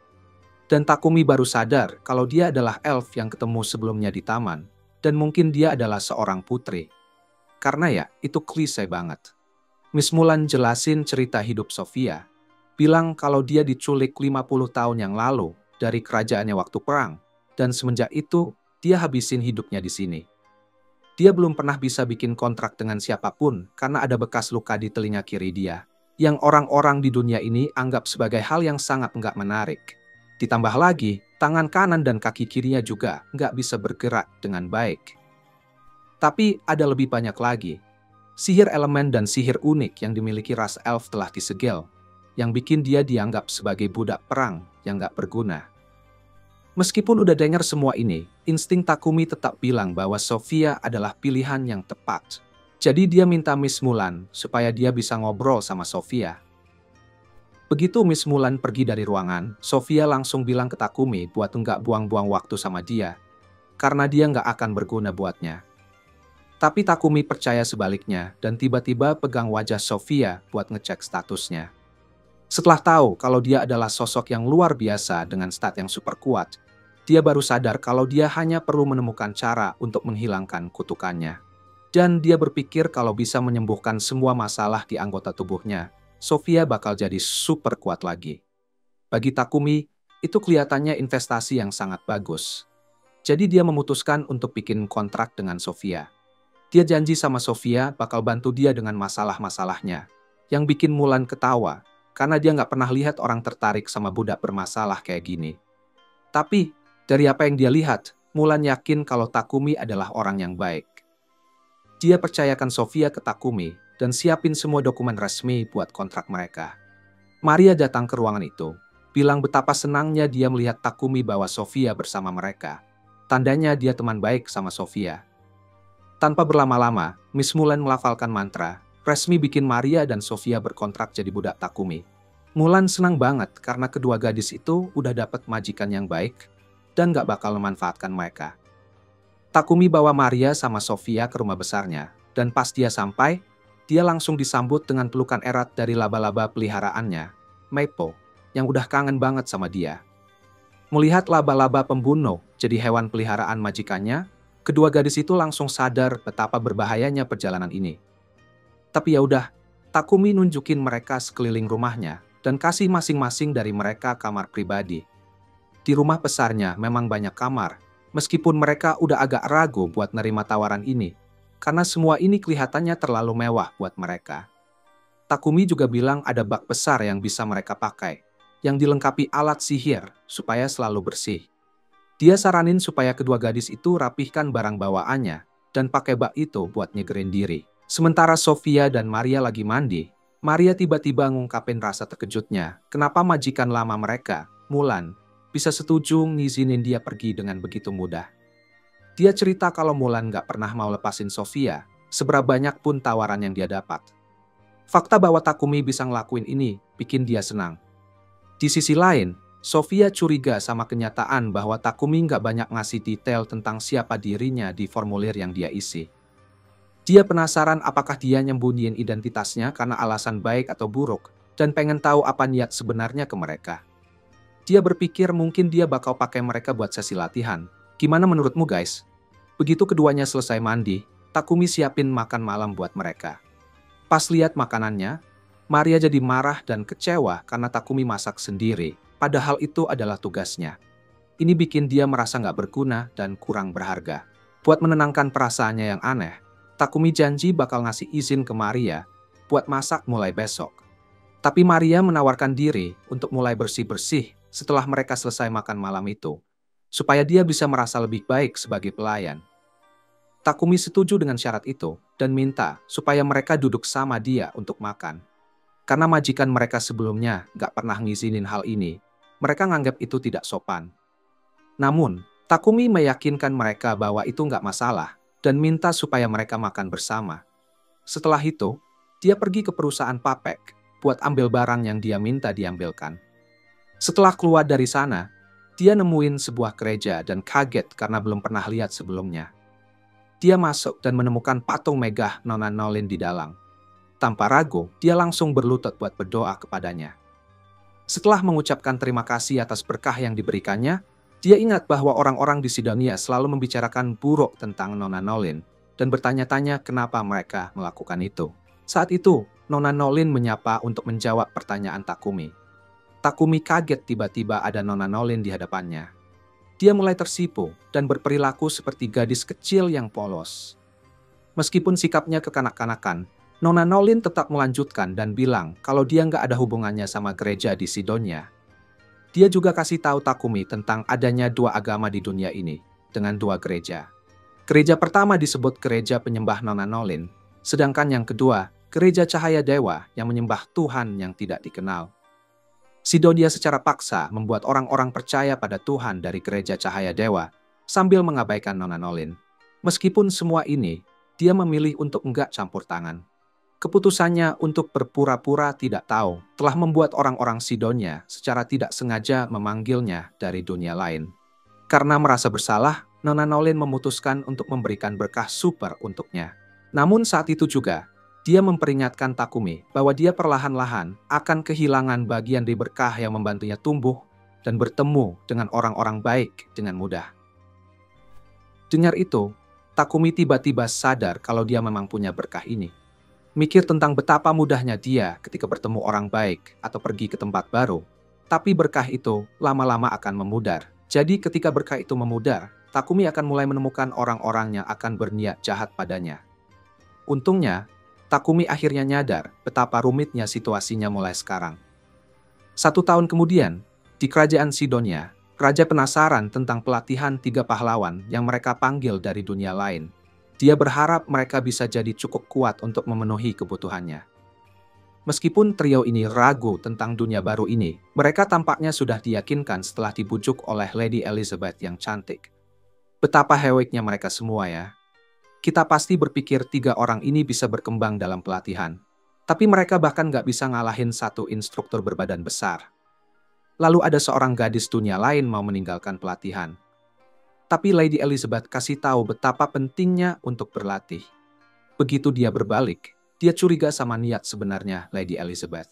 Dan Takumi baru sadar kalau dia adalah elf yang ketemu sebelumnya di taman. Dan mungkin dia adalah seorang putri. Karena ya, itu klise banget. Miss Mulan jelasin cerita hidup Sofia. Bilang kalau dia diculik 50 tahun yang lalu dari kerajaannya waktu perang. Dan semenjak itu, dia habisin hidupnya di sini. Dia belum pernah bisa bikin kontrak dengan siapapun karena ada bekas luka di telinga kiri dia. Yang orang-orang di dunia ini anggap sebagai hal yang sangat nggak menarik. Ditambah lagi, tangan kanan dan kaki kirinya juga nggak bisa bergerak dengan baik. Tapi ada lebih banyak lagi. Sihir elemen dan sihir unik yang dimiliki ras elf telah disegel, yang bikin dia dianggap sebagai budak perang yang nggak berguna. Meskipun udah dengar semua ini, insting Takumi tetap bilang bahwa Sofia adalah pilihan yang tepat. Jadi dia minta Miss Mulan supaya dia bisa ngobrol sama Sofia. Begitu Miss Mulan pergi dari ruangan, Sofia langsung bilang ke Takumi buat nggak buang-buang waktu sama dia, karena dia nggak akan berguna buatnya. Tapi Takumi percaya sebaliknya dan tiba-tiba pegang wajah Sofia buat ngecek statusnya. Setelah tahu kalau dia adalah sosok yang luar biasa dengan stat yang super kuat, dia baru sadar kalau dia hanya perlu menemukan cara untuk menghilangkan kutukannya. Dan dia berpikir kalau bisa menyembuhkan semua masalah di anggota tubuhnya, Sofia bakal jadi super kuat lagi. Bagi Takumi, itu kelihatannya investasi yang sangat bagus. Jadi dia memutuskan untuk bikin kontrak dengan Sofia. Dia janji sama Sofia bakal bantu dia dengan masalah-masalahnya, yang bikin Mulan ketawa, karena dia nggak pernah lihat orang tertarik sama budak bermasalah kayak gini. Tapi, dari apa yang dia lihat, Mulan yakin kalau Takumi adalah orang yang baik. Dia percayakan Sofia ke Takumi, dan siapin semua dokumen resmi buat kontrak mereka. Maria datang ke ruangan itu, bilang betapa senangnya dia melihat Takumi bawa Sofia bersama mereka. Tandanya dia teman baik sama Sofia. Tanpa berlama-lama, Miss Mulan melafalkan mantra, resmi bikin Maria dan Sofia berkontrak jadi budak Takumi. Mulan senang banget karena kedua gadis itu udah dapat majikan yang baik dan gak bakal memanfaatkan mereka. Takumi bawa Maria sama Sofia ke rumah besarnya, dan pas dia sampai, dia langsung disambut dengan pelukan erat dari laba-laba peliharaannya, Maple, yang udah kangen banget sama dia. Melihat laba-laba pembunuh jadi hewan peliharaan majikannya, kedua gadis itu langsung sadar betapa berbahayanya perjalanan ini. Tapi ya udah, Takumi nunjukin mereka sekeliling rumahnya dan kasih masing-masing dari mereka kamar pribadi. Di rumah besarnya memang banyak kamar, meskipun mereka udah agak ragu buat nerima tawaran ini, karena semua ini kelihatannya terlalu mewah buat mereka. Takumi juga bilang ada bak besar yang bisa mereka pakai, yang dilengkapi alat sihir supaya selalu bersih. Dia saranin supaya kedua gadis itu rapihkan barang bawaannya dan pakai bak itu buat nyegerin diri. Sementara Sofia dan Maria lagi mandi, Maria tiba-tiba ngungkapin rasa terkejutnya kenapa majikan lama mereka, Mulan, bisa setuju ngizinin dia pergi dengan begitu mudah. Dia cerita kalau Mulan gak pernah mau lepasin Sofia, seberapa banyak pun tawaran yang dia dapat. Fakta bahwa Takumi bisa ngelakuin ini bikin dia senang. Di sisi lain, Sofia curiga sama kenyataan bahwa Takumi gak banyak ngasih detail tentang siapa dirinya di formulir yang dia isi. Dia penasaran apakah dia nyembunyiin identitasnya karena alasan baik atau buruk, dan pengen tahu apa niat sebenarnya ke mereka. Dia berpikir mungkin dia bakal pakai mereka buat sesi latihan. Gimana menurutmu guys? Begitu keduanya selesai mandi, Takumi siapin makan malam buat mereka. Pas lihat makanannya, Maria jadi marah dan kecewa karena Takumi masak sendiri, padahal itu adalah tugasnya. Ini bikin dia merasa nggak berguna dan kurang berharga. Buat menenangkan perasaannya yang aneh, Takumi janji bakal ngasih izin ke Maria buat masak mulai besok. Tapi Maria menawarkan diri untuk mulai bersih-bersih setelah mereka selesai makan malam itu, supaya dia bisa merasa lebih baik sebagai pelayan. Takumi setuju dengan syarat itu dan minta supaya mereka duduk sama dia untuk makan. Karena majikan mereka sebelumnya gak pernah ngizinin hal ini, mereka nganggap itu tidak sopan. Namun, Takumi meyakinkan mereka bahwa itu gak masalah dan minta supaya mereka makan bersama. Setelah itu, dia pergi ke perusahaan Papek buat ambil barang yang dia minta diambilkan. Setelah keluar dari sana, dia nemuin sebuah gereja dan kaget karena belum pernah lihat sebelumnya. Dia masuk dan menemukan patung megah Nona Nolin di dalam. Tanpa ragu, dia langsung berlutut buat berdoa kepadanya. Setelah mengucapkan terima kasih atas berkah yang diberikannya, dia ingat bahwa orang-orang di Sidonia selalu membicarakan buruk tentang Nona Nolin dan bertanya-tanya kenapa mereka melakukan itu. Saat itu, Nona Nolin menyapa untuk menjawab pertanyaan Takumi. Takumi kaget tiba-tiba ada Nona Nolin di hadapannya. Dia mulai tersipu dan berperilaku seperti gadis kecil yang polos. Meskipun sikapnya kekanak-kanakan, Nona Nolin tetap melanjutkan dan bilang kalau dia nggak ada hubungannya sama gereja di Sidonia. Dia juga kasih tahu Takumi tentang adanya dua agama di dunia ini, dengan dua gereja. Gereja pertama disebut gereja penyembah Nona Nolin, sedangkan yang kedua, gereja cahaya dewa yang menyembah Tuhan yang tidak dikenal. Sidonia secara paksa membuat orang-orang percaya pada Tuhan dari gereja cahaya dewa, sambil mengabaikan Nona Nolin. Meskipun semua ini, dia memilih untuk enggak campur tangan. Keputusannya untuk berpura-pura tidak tahu telah membuat orang-orang Sidonia secara tidak sengaja memanggilnya dari dunia lain. Karena merasa bersalah, Nona Nolin memutuskan untuk memberikan berkah super untuknya. Namun saat itu juga, dia memperingatkan Takumi bahwa dia perlahan-lahan akan kehilangan bagian dari berkah yang membantunya tumbuh dan bertemu dengan orang-orang baik dengan mudah. Dengar itu, Takumi tiba-tiba sadar kalau dia memang punya berkah ini. Mikir tentang betapa mudahnya dia ketika bertemu orang baik atau pergi ke tempat baru. Tapi berkah itu lama-lama akan memudar. Jadi ketika berkah itu memudar, Takumi akan mulai menemukan orang-orang yang akan berniat jahat padanya. Untungnya, Takumi akhirnya nyadar betapa rumitnya situasinya mulai sekarang. 1 tahun kemudian, di kerajaan Sidonia, raja penasaran tentang pelatihan 3 pahlawan yang mereka panggil dari dunia lain. Dia berharap mereka bisa jadi cukup kuat untuk memenuhi kebutuhannya. Meskipun trio ini ragu tentang dunia baru ini, mereka tampaknya sudah diyakinkan setelah dibujuk oleh Lady Elizabeth yang cantik. Betapa heroiknya mereka semua ya. Kita pasti berpikir 3 orang ini bisa berkembang dalam pelatihan. Tapi mereka bahkan gak bisa ngalahin satu instruktur berbadan besar. Lalu ada seorang gadis dunia lain mau meninggalkan pelatihan. Tapi Lady Elizabeth kasih tahu betapa pentingnya untuk berlatih. Begitu dia berbalik, Dia curiga sama niat sebenarnya Lady Elizabeth.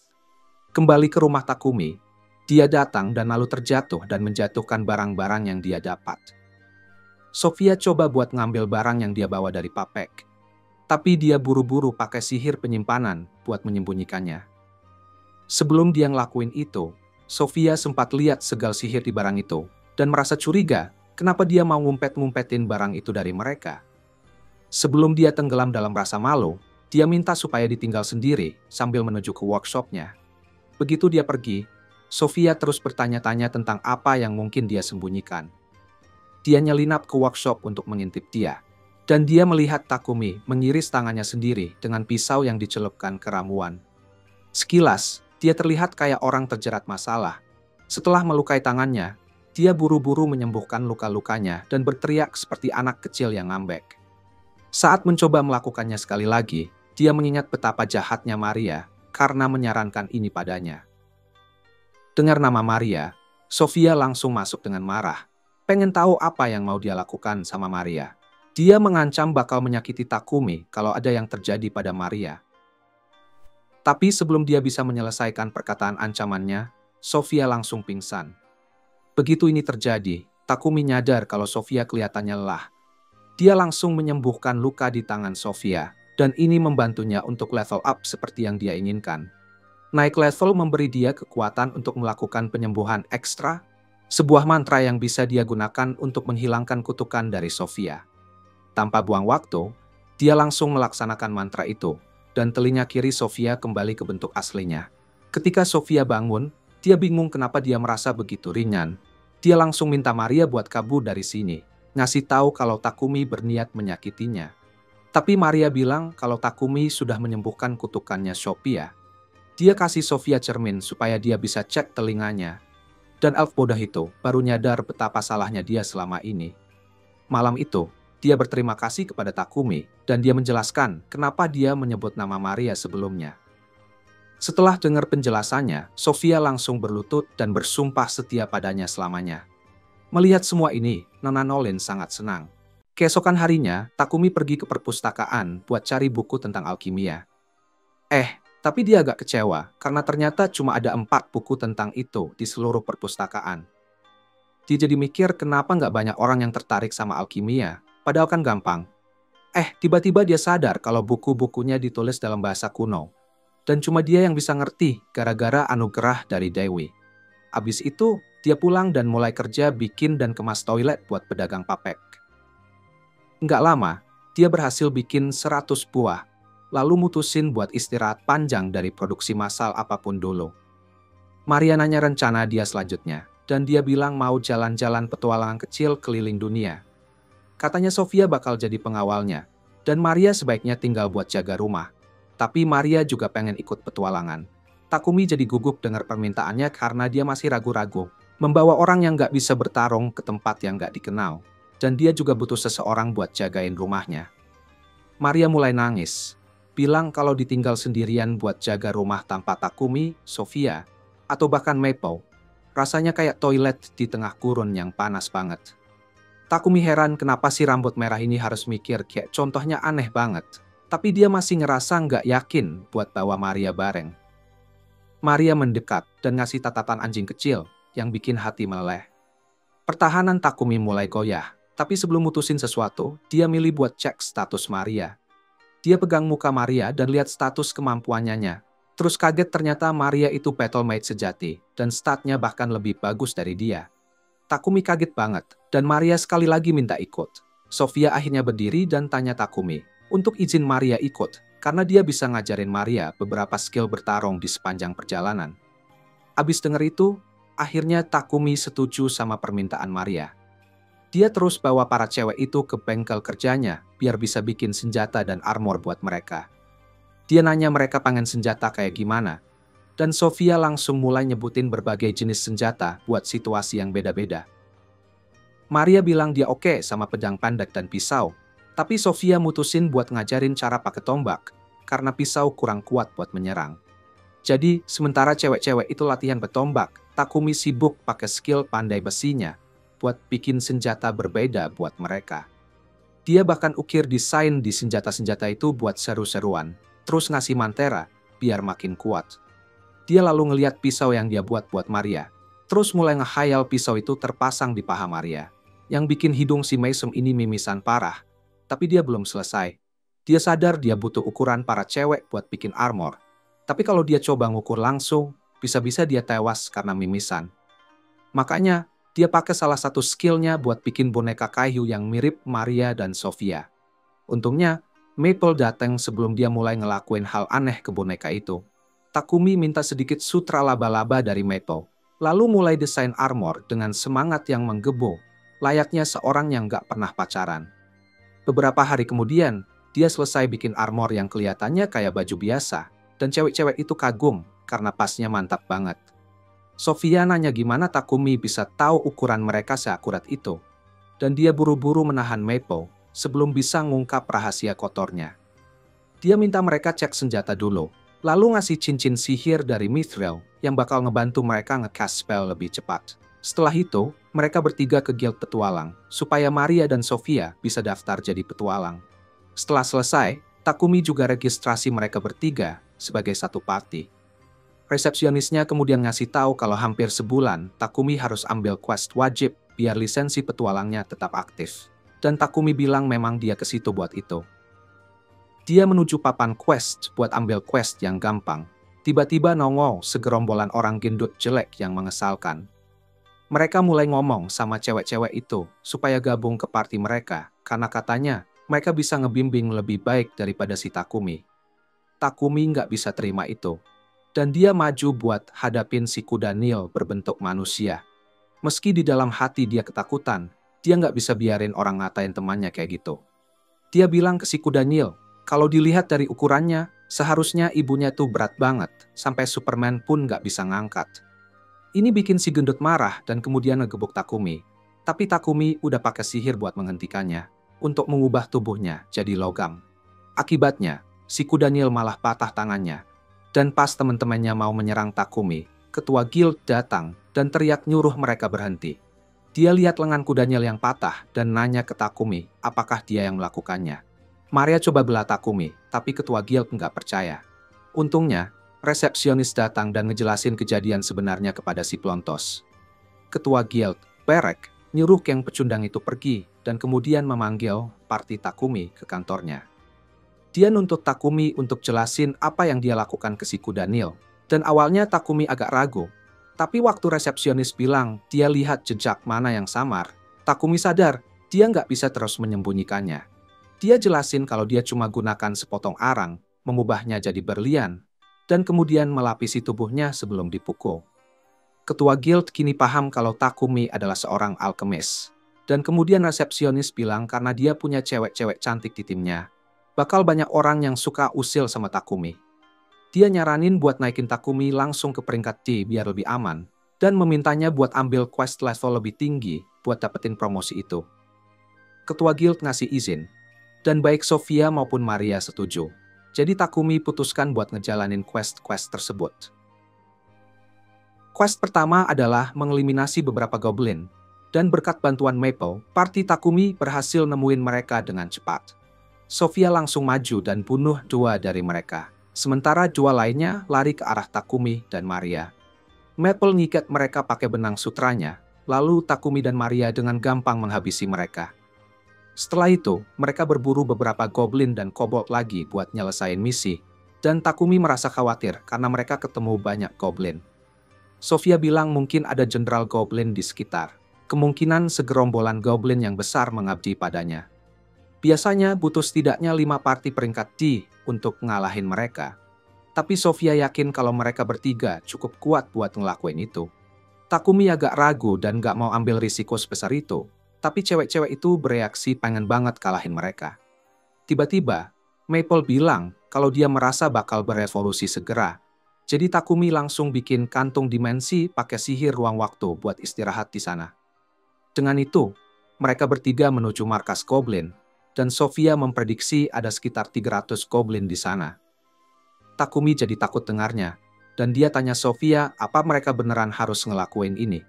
Kembali ke rumah Takumi, dia datang dan lalu terjatuh dan menjatuhkan barang-barang yang dia dapat. Sofia coba buat ngambil barang yang dia bawa dari Papek. Tapi dia buru-buru pakai sihir penyimpanan buat menyembunyikannya. Sebelum dia ngelakuin itu, Sofia sempat lihat segal sihir di barang itu dan merasa curiga kenapa dia mau ngumpet-ngumpetin barang itu dari mereka. Sebelum dia tenggelam dalam rasa malu, dia minta supaya ditinggal sendiri sambil menuju ke workshopnya. Begitu dia pergi, Sofia terus bertanya-tanya tentang apa yang mungkin dia sembunyikan. Dia nyelinap ke workshop untuk mengintip dia. Dan dia melihat Takumi mengiris tangannya sendiri dengan pisau yang dicelupkan ke ramuan. Sekilas, dia terlihat kayak orang terjerat masalah. Setelah melukai tangannya, dia buru-buru menyembuhkan luka-lukanya dan berteriak seperti anak kecil yang ngambek. Saat mencoba melakukannya sekali lagi, dia mengingat betapa jahatnya Maria karena menyarankan ini padanya. Dengar nama Maria, Sofia langsung masuk dengan marah. Pengen tahu apa yang mau dia lakukan sama Maria. Dia mengancam bakal menyakiti Takumi kalau ada yang terjadi pada Maria. Tapi sebelum dia bisa menyelesaikan perkataan ancamannya, Sofia langsung pingsan. Begitu ini terjadi, Takumi nyadar kalau Sofia kelihatannya lelah. Dia langsung menyembuhkan luka di tangan Sofia, dan ini membantunya untuk level up seperti yang dia inginkan. Naik level memberi dia kekuatan untuk melakukan penyembuhan ekstra, sebuah mantra yang bisa dia gunakan untuk menghilangkan kutukan dari Sofia. Tanpa buang waktu, dia langsung melaksanakan mantra itu, dan telinga kiri Sofia kembali ke bentuk aslinya. Ketika Sofia bangun, dia bingung kenapa dia merasa begitu ringan. Dia langsung minta Maria buat kabur dari sini, ngasih tahu kalau Takumi berniat menyakitinya. Tapi Maria bilang kalau Takumi sudah menyembuhkan kutukannya Sofia. Dia kasih Sofia cermin supaya dia bisa cek telinganya. Dan elf bodoh itu baru nyadar betapa salahnya dia selama ini. Malam itu, dia berterima kasih kepada Takumi dan dia menjelaskan kenapa dia menyebut nama Maria sebelumnya. Setelah dengar penjelasannya, Sofia langsung berlutut dan bersumpah setia padanya selamanya. Melihat semua ini, Nona Nolen sangat senang. Keesokan harinya, Takumi pergi ke perpustakaan buat cari buku tentang alkimia. Tapi dia agak kecewa karena ternyata cuma ada 4 buku tentang itu di seluruh perpustakaan. Dia jadi mikir kenapa nggak banyak orang yang tertarik sama alkimia. Padahal kan gampang. Tiba-tiba dia sadar kalau buku-bukunya ditulis dalam bahasa kuno. Dan cuma dia yang bisa ngerti gara-gara anugerah dari Dewi. Abis itu, dia pulang dan mulai kerja bikin dan kemas toilet buat pedagang Papek. Nggak lama, dia berhasil bikin 100 buah. Lalu mutusin buat istirahat panjang dari produksi massal apapun dulu. Maria nanya rencana dia selanjutnya. Dan dia bilang mau jalan-jalan petualangan kecil keliling dunia. Katanya Sofia bakal jadi pengawalnya, dan Maria sebaiknya tinggal buat jaga rumah. Tapi Maria juga pengen ikut petualangan. Takumi jadi gugup dengar permintaannya karena dia masih ragu-ragu. Membawa orang yang gak bisa bertarung ke tempat yang gak dikenal. Dan dia juga butuh seseorang buat jagain rumahnya. Maria mulai nangis. Bilang kalau ditinggal sendirian buat jaga rumah tanpa Takumi, Sofia, atau bahkan Maple. Rasanya kayak toilet di tengah gurun yang panas banget. Takumi heran kenapa si rambut merah ini harus mikir kayak contohnya aneh banget. Tapi dia masih ngerasa nggak yakin buat bawa Maria bareng. Maria mendekat dan ngasih tatapan anjing kecil yang bikin hati meleleh. Pertahanan Takumi mulai goyah. Tapi sebelum mutusin sesuatu, dia milih buat cek status Maria. Dia pegang muka Maria dan lihat status kemampuannya. Terus kaget ternyata Maria itu battle mate sejati dan statnya bahkan lebih bagus dari dia. Takumi kaget banget, dan Maria sekali lagi minta ikut. Sofia akhirnya berdiri dan tanya Takumi untuk izin Maria ikut, karena dia bisa ngajarin Maria beberapa skill bertarung di sepanjang perjalanan. Abis denger itu, akhirnya Takumi setuju sama permintaan Maria. Dia terus bawa para cewek itu ke bengkel kerjanya, biar bisa bikin senjata dan armor buat mereka. Dia nanya mereka pengen senjata kayak gimana, dan Sofia langsung mulai nyebutin berbagai jenis senjata buat situasi yang beda-beda. Maria bilang dia oke sama pedang pendek dan pisau, tapi Sofia mutusin buat ngajarin cara pakai tombak, karena pisau kurang kuat buat menyerang. Jadi, sementara cewek-cewek itu latihan bertombak, Takumi sibuk pakai skill pandai besinya, buat bikin senjata berbeda buat mereka. Dia bahkan ukir desain di senjata-senjata itu buat seru-seruan. terus ngasih mantera, biar makin kuat. Dia lalu ngeliat pisau yang dia buat Maria, terus mulai ngehayal pisau itu terpasang di paha Maria, yang bikin hidung si Mesem ini mimisan parah. Tapi dia belum selesai. Dia sadar dia butuh ukuran para cewek buat bikin armor. Tapi kalau dia coba ngukur langsung, bisa-bisa dia tewas karena mimisan. Makanya, dia pakai salah satu skillnya buat bikin boneka kayu yang mirip Maria dan Sofia. Untungnya, Maple datang sebelum dia mulai ngelakuin hal aneh ke boneka itu. Takumi minta sedikit sutra laba-laba dari Maple, lalu mulai desain armor dengan semangat yang menggebu, layaknya seorang yang gak pernah pacaran. Beberapa hari kemudian, dia selesai bikin armor yang kelihatannya kayak baju biasa, dan cewek-cewek itu kagum karena pasnya mantap banget. Sofia nanya gimana Takumi bisa tahu ukuran mereka seakurat itu, dan dia buru-buru menahan Maple sebelum bisa ngungkap rahasia kotornya. Dia minta mereka cek senjata dulu, lalu ngasih cincin sihir dari Mithril yang bakal ngebantu mereka nge-cast spell lebih cepat. Setelah itu, mereka bertiga ke guild petualang, supaya Maria dan Sofia bisa daftar jadi petualang. Setelah selesai, Takumi juga registrasi mereka bertiga sebagai satu party. Resepsionisnya kemudian ngasih tahu kalau hampir sebulan, Takumi harus ambil quest wajib biar lisensi petualangnya tetap aktif. Dan Takumi bilang memang dia ke situ buat itu. Dia menuju papan quest buat ambil quest yang gampang. Tiba-tiba nongol segerombolan orang gendut jelek yang mengesalkan. Mereka mulai ngomong sama cewek-cewek itu supaya gabung ke party mereka, karena katanya mereka bisa ngebimbing lebih baik daripada si Takumi. Takumi nggak bisa terima itu. Dan dia maju buat hadapin si kuda Nil berbentuk manusia. Meski di dalam hati dia ketakutan, dia nggak bisa biarin orang ngatain temannya kayak gitu. Dia bilang ke si kuda Nil, kalau dilihat dari ukurannya, seharusnya ibunya tuh berat banget, sampai Superman pun nggak bisa ngangkat. Ini bikin si gendut marah dan kemudian ngegebuk Takumi. Tapi Takumi udah pakai sihir buat menghentikannya, untuk mengubah tubuhnya jadi logam. Akibatnya, si kuda Nil malah patah tangannya. Dan pas teman-temannya mau menyerang Takumi, ketua guild datang dan teriak nyuruh mereka berhenti. Dia lihat lengan kuda Nil yang patah dan nanya ke Takumi apakah dia yang melakukannya. Maria coba bela Takumi, tapi ketua guild nggak percaya. Untungnya, resepsionis datang dan ngejelasin kejadian sebenarnya kepada si Plontos. Ketua guild, Perek, nyuruh geng pecundang itu pergi dan kemudian memanggil party Takumi ke kantornya. Dia nuntut Takumi untuk jelasin apa yang dia lakukan ke si kuda Nil. Dan awalnya Takumi agak ragu. Tapi waktu resepsionis bilang dia lihat jejak mana yang samar, Takumi sadar dia nggak bisa terus menyembunyikannya. Dia jelasin kalau dia cuma gunakan sepotong arang, mengubahnya jadi berlian, dan kemudian melapisi tubuhnya sebelum dipukul. Ketua guild kini paham kalau Takumi adalah seorang alkemis. Dan kemudian resepsionis bilang karena dia punya cewek-cewek cantik di timnya, bakal banyak orang yang suka usil sama Takumi. Dia nyaranin buat naikin Takumi langsung ke peringkat D biar lebih aman, dan memintanya buat ambil quest level lebih tinggi buat dapetin promosi itu. Ketua guild ngasih izin, dan baik Sofia maupun Maria setuju. Jadi Takumi putuskan buat ngejalanin quest-quest tersebut. Quest pertama adalah mengeliminasi beberapa goblin, dan berkat bantuan Maple, party Takumi berhasil nemuin mereka dengan cepat. Sofia langsung maju dan bunuh 2 dari mereka. Sementara 2 lainnya lari ke arah Takumi dan Maria. Maple ngikat mereka pakai benang sutranya, lalu Takumi dan Maria dengan gampang menghabisi mereka. Setelah itu, mereka berburu beberapa goblin dan kobold lagi buat nyelesain misi, dan Takumi merasa khawatir karena mereka ketemu banyak goblin. Sofia bilang mungkin ada jenderal goblin di sekitar. Kemungkinan segerombolan goblin yang besar mengabdi padanya. Biasanya butuh setidaknya 5 party peringkat D untuk ngalahin mereka. Tapi Sofia yakin kalau mereka bertiga cukup kuat buat ngelakuin itu. Takumi agak ragu dan gak mau ambil risiko sebesar itu. Tapi cewek-cewek itu bereaksi pengen banget kalahin mereka. Tiba-tiba, Maple bilang kalau dia merasa bakal berevolusi segera. Jadi Takumi langsung bikin kantung dimensi pakai sihir ruang waktu buat istirahat di sana. Dengan itu, mereka bertiga menuju markas Goblin. Dan Sofia memprediksi ada sekitar 300 goblin di sana. Takumi jadi takut dengarnya, dan dia tanya Sofia apa mereka beneran harus ngelakuin ini.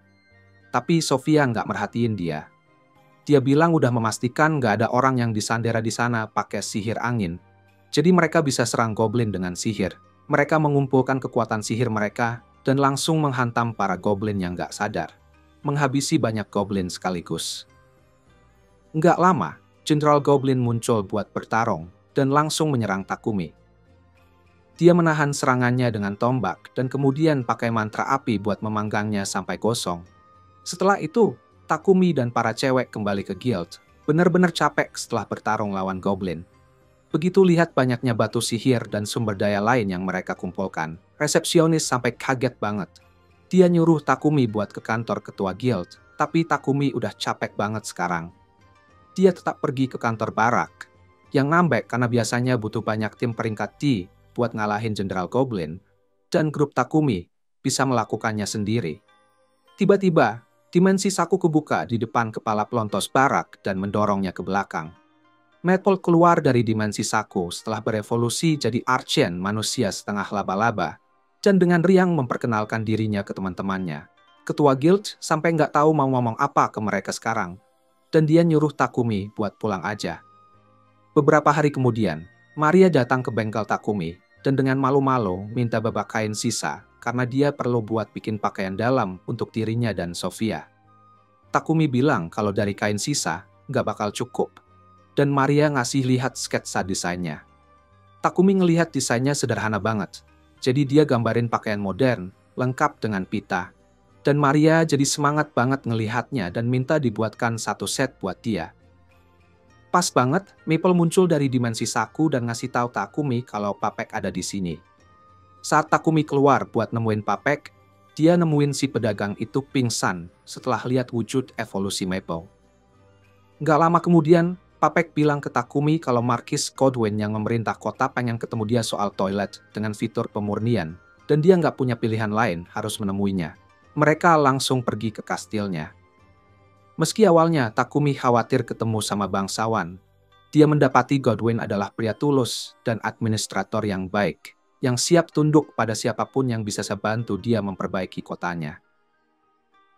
Tapi Sofia nggak merhatiin dia. Dia bilang udah memastikan nggak ada orang yang disandera di sana pakai sihir angin. Jadi mereka bisa serang goblin dengan sihir. Mereka mengumpulkan kekuatan sihir mereka dan langsung menghantam para goblin yang gak sadar. Menghabisi banyak goblin sekaligus. Nggak lama, Jenderal Goblin muncul buat bertarung dan langsung menyerang Takumi. Dia menahan serangannya dengan tombak dan kemudian pakai mantra api buat memanggangnya sampai gosong. Setelah itu, Takumi dan para cewek kembali ke guild. Benar-benar capek setelah bertarung lawan goblin. Begitu lihat banyaknya batu sihir dan sumber daya lain yang mereka kumpulkan, resepsionis sampai kaget banget. Dia nyuruh Takumi buat ke kantor ketua guild, tapi Takumi udah capek banget sekarang. Dia tetap pergi ke kantor barak, yang ngambek karena biasanya butuh banyak tim peringkat D buat ngalahin Jenderal Goblin, dan grup Takumi bisa melakukannya sendiri. Tiba-tiba, dimensi Saku kebuka di depan kepala pelontos barak dan mendorongnya ke belakang. Maple keluar dari dimensi Saku setelah berevolusi jadi Archen manusia setengah laba-laba, dan dengan riang memperkenalkan dirinya ke teman-temannya. Ketua guild sampai nggak tahu mau ngomong apa ke mereka sekarang, dan dia nyuruh Takumi buat pulang aja. Beberapa hari kemudian, Maria datang ke bengkel Takumi, dan dengan malu-malu minta babak kain sisa, karena dia perlu buat bikin pakaian dalam untuk dirinya dan Sofia. Takumi bilang kalau dari kain sisa, nggak bakal cukup. Dan Maria ngasih lihat sketsa desainnya. Takumi ngelihat desainnya sederhana banget. Jadi dia gambarin pakaian modern, lengkap dengan pita. Dan Maria jadi semangat banget ngelihatnya dan minta dibuatkan satu set buat dia. Pas banget, Maple muncul dari dimensi Saku dan ngasih tahu Takumi kalau Papek ada di sini. Saat Takumi keluar buat nemuin Papek, dia nemuin si pedagang itu pingsan setelah lihat wujud evolusi Maple. Nggak lama kemudian, Papek bilang ke Takumi kalau Marquis Godwin yang memerintah kota pengen ketemu dia soal toilet dengan fitur pemurnian, dan dia nggak punya pilihan lain harus menemuinya. Mereka langsung pergi ke kastilnya. Meski awalnya Takumi khawatir ketemu sama bangsawan, dia mendapati Godwin adalah pria tulus dan administrator yang baik, yang siap tunduk pada siapapun yang bisa bantu dia memperbaiki kotanya.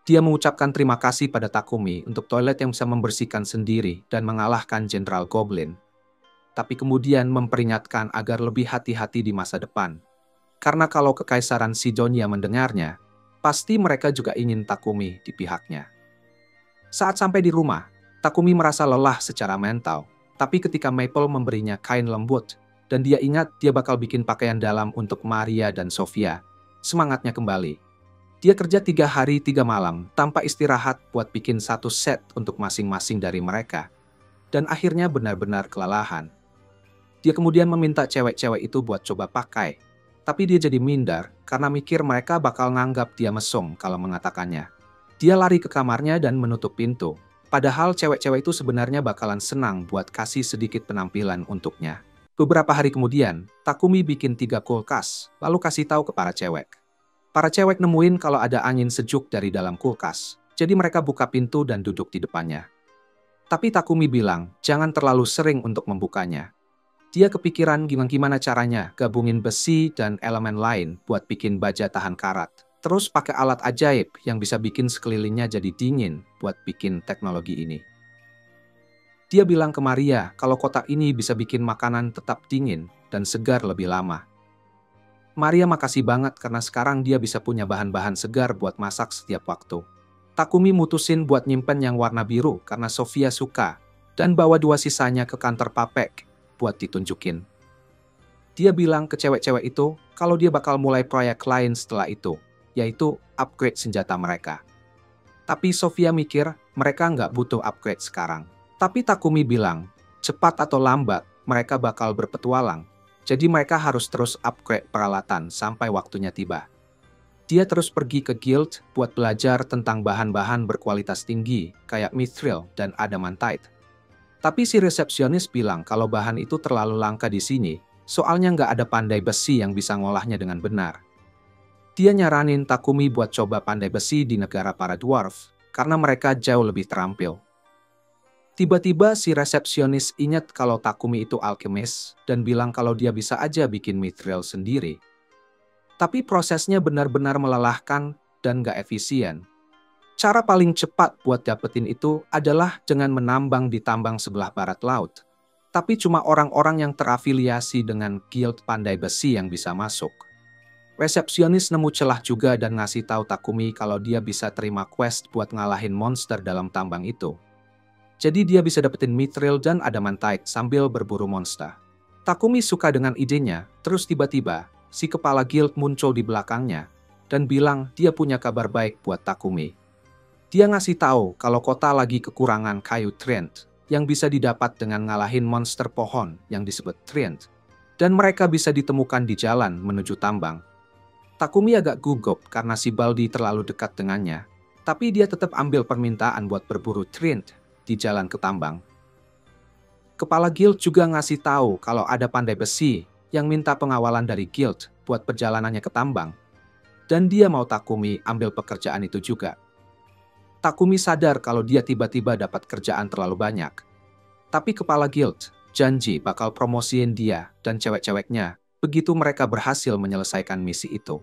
Dia mengucapkan terima kasih pada Takumi untuk toilet yang bisa membersihkan sendiri dan mengalahkan Jenderal Goblin. Tapi kemudian memperingatkan agar lebih hati-hati di masa depan. Karena kalau Kekaisaran Sidonia mendengarnya, pasti mereka juga ingin Takumi di pihaknya. Saat sampai di rumah, Takumi merasa lelah secara mental. Tapi ketika Maple memberinya kain lembut, dan dia ingat dia bakal bikin pakaian dalam untuk Maria dan Sofia, semangatnya kembali. Dia kerja 3 hari 3 malam tanpa istirahat buat bikin satu set untuk masing-masing dari mereka. Dan akhirnya benar-benar kelelahan. Dia kemudian meminta cewek-cewek itu buat coba pakai. Tapi dia jadi minder karena mikir mereka bakal nganggap dia mesum kalau mengatakannya. Dia lari ke kamarnya dan menutup pintu. Padahal cewek-cewek itu sebenarnya bakalan senang buat kasih sedikit penampilan untuknya. Beberapa hari kemudian, Takumi bikin 3 kulkas, lalu kasih tahu ke para cewek. Para cewek nemuin kalau ada angin sejuk dari dalam kulkas, jadi mereka buka pintu dan duduk di depannya. Tapi Takumi bilang, jangan terlalu sering untuk membukanya. Dia kepikiran gimana caranya gabungin besi dan elemen lain buat bikin baja tahan karat. Terus pakai alat ajaib yang bisa bikin sekelilingnya jadi dingin buat bikin teknologi ini. Dia bilang ke Maria kalau kotak ini bisa bikin makanan tetap dingin dan segar lebih lama. Maria makasih banget karena sekarang dia bisa punya bahan-bahan segar buat masak setiap waktu. Takumi mutusin buat nyimpen yang warna biru karena Sofia suka dan bawa 2 sisanya ke kantor Papek buat ditunjukin. Dia bilang ke cewek-cewek itu kalau dia bakal mulai proyek lain setelah itu, yaitu upgrade senjata mereka. Tapi Sofia mikir mereka nggak butuh upgrade sekarang. Tapi Takumi bilang, cepat atau lambat mereka bakal berpetualang. Jadi mereka harus terus upgrade peralatan sampai waktunya tiba. Dia terus pergi ke guild buat belajar tentang bahan-bahan berkualitas tinggi kayak mithril dan adamantite. Tapi si resepsionis bilang kalau bahan itu terlalu langka di sini, soalnya nggak ada pandai besi yang bisa ngolahnya dengan benar. Dia nyaranin Takumi buat coba pandai besi di negara para dwarf, karena mereka jauh lebih terampil. Tiba-tiba si resepsionis ingat kalau Takumi itu alkemis dan bilang kalau dia bisa aja bikin mithril sendiri. Tapi prosesnya benar-benar melelahkan dan gak efisien. Cara paling cepat buat dapetin itu adalah dengan menambang di tambang sebelah barat laut. Tapi cuma orang-orang yang terafiliasi dengan Guild Pandai Besi yang bisa masuk. Resepsionis nemu celah juga dan ngasih tahu Takumi kalau dia bisa terima quest buat ngalahin monster dalam tambang itu. Jadi dia bisa dapetin mithril dan adamantite sambil berburu monster. Takumi suka dengan idenya, terus tiba-tiba si kepala guild muncul di belakangnya dan bilang dia punya kabar baik buat Takumi. Dia ngasih tahu kalau kota lagi kekurangan kayu Trent yang bisa didapat dengan ngalahin monster pohon yang disebut Trent, dan mereka bisa ditemukan di jalan menuju tambang. Takumi agak gugup karena si Baldi terlalu dekat dengannya, tapi dia tetap ambil permintaan buat berburu Trent di jalan ke tambang. Kepala guild juga ngasih tahu kalau ada pandai besi yang minta pengawalan dari guild buat perjalanannya ke tambang, dan dia mau Takumi ambil pekerjaan itu juga. Takumi sadar kalau dia tiba-tiba dapat kerjaan terlalu banyak, tapi kepala guild janji bakal promosiin dia dan cewek-ceweknya begitu mereka berhasil menyelesaikan misi itu.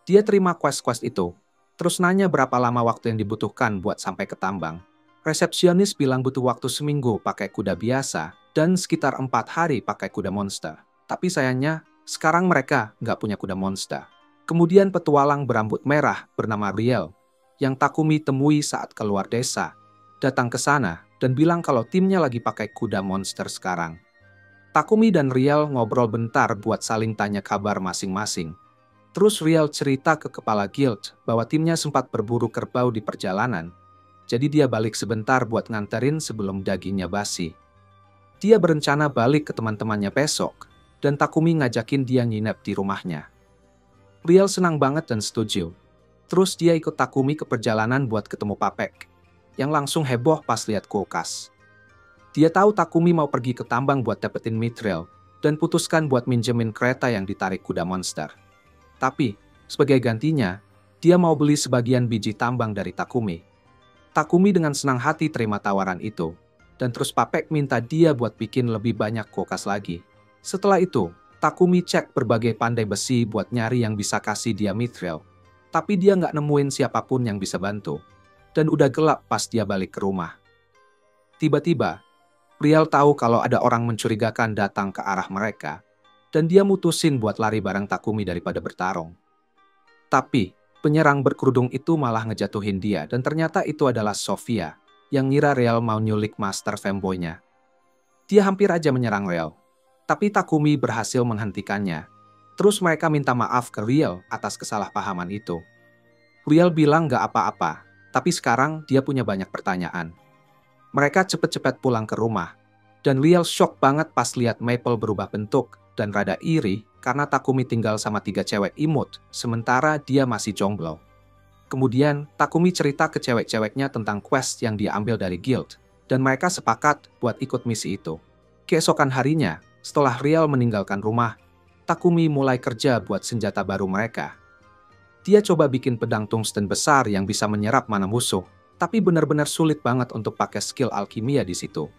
Dia terima quest-quest itu, terus nanya berapa lama waktu yang dibutuhkan buat sampai ke tambang. Resepsionis bilang butuh waktu seminggu pakai kuda biasa dan sekitar 4 hari pakai kuda monster. Tapi sayangnya, sekarang mereka nggak punya kuda monster. Kemudian petualang berambut merah bernama Riel, yang Takumi temui saat keluar desa, datang ke sana dan bilang kalau timnya lagi pakai kuda monster sekarang. Takumi dan Riel ngobrol bentar buat saling tanya kabar masing-masing. Terus Riel cerita ke kepala guild bahwa timnya sempat berburu kerbau di perjalanan. Jadi dia balik sebentar buat nganterin sebelum dagingnya basi. Dia berencana balik ke teman-temannya besok, dan Takumi ngajakin dia nginep di rumahnya. Riel senang banget dan setuju. Terus dia ikut Takumi ke perjalanan buat ketemu Papek, yang langsung heboh pas lihat kulkas. Dia tahu Takumi mau pergi ke tambang buat dapetin mithril, dan putuskan buat minjemin kereta yang ditarik kuda monster. Tapi, sebagai gantinya, dia mau beli sebagian biji tambang dari Takumi. Takumi dengan senang hati terima tawaran itu, dan terus Papek minta dia buat bikin lebih banyak kulkas lagi. Setelah itu, Takumi cek berbagai pandai besi buat nyari yang bisa kasih dia mithril, tapi dia nggak nemuin siapapun yang bisa bantu, dan udah gelap pas dia balik ke rumah. Tiba-tiba, Riel tahu kalau ada orang mencurigakan datang ke arah mereka, dan dia mutusin buat lari bareng Takumi daripada bertarung. Tapi, penyerang berkerudung itu malah ngejatuhin dia, dan ternyata itu adalah Sofia, yang ngira Riel mau nyulik master femboy-nya. Dia hampir aja menyerang Riel, tapi Takumi berhasil menghentikannya. Terus mereka minta maaf ke Riel atas kesalahpahaman itu. Riel bilang gak apa-apa, tapi sekarang dia punya banyak pertanyaan. Mereka cepet-cepet pulang ke rumah, dan Riel shock banget pas lihat Maple berubah bentuk, dan rada iri karena Takumi tinggal sama 3 cewek imut, sementara dia masih jomblo. Kemudian, Takumi cerita ke cewek-ceweknya tentang quest yang dia ambil dari guild, dan mereka sepakat buat ikut misi itu. Keesokan harinya, setelah Riel meninggalkan rumah, Takumi mulai kerja buat senjata baru mereka. Dia coba bikin pedang tungsten besar yang bisa menyerap mana musuh, tapi benar-benar sulit banget untuk pakai skill alkimia di situ.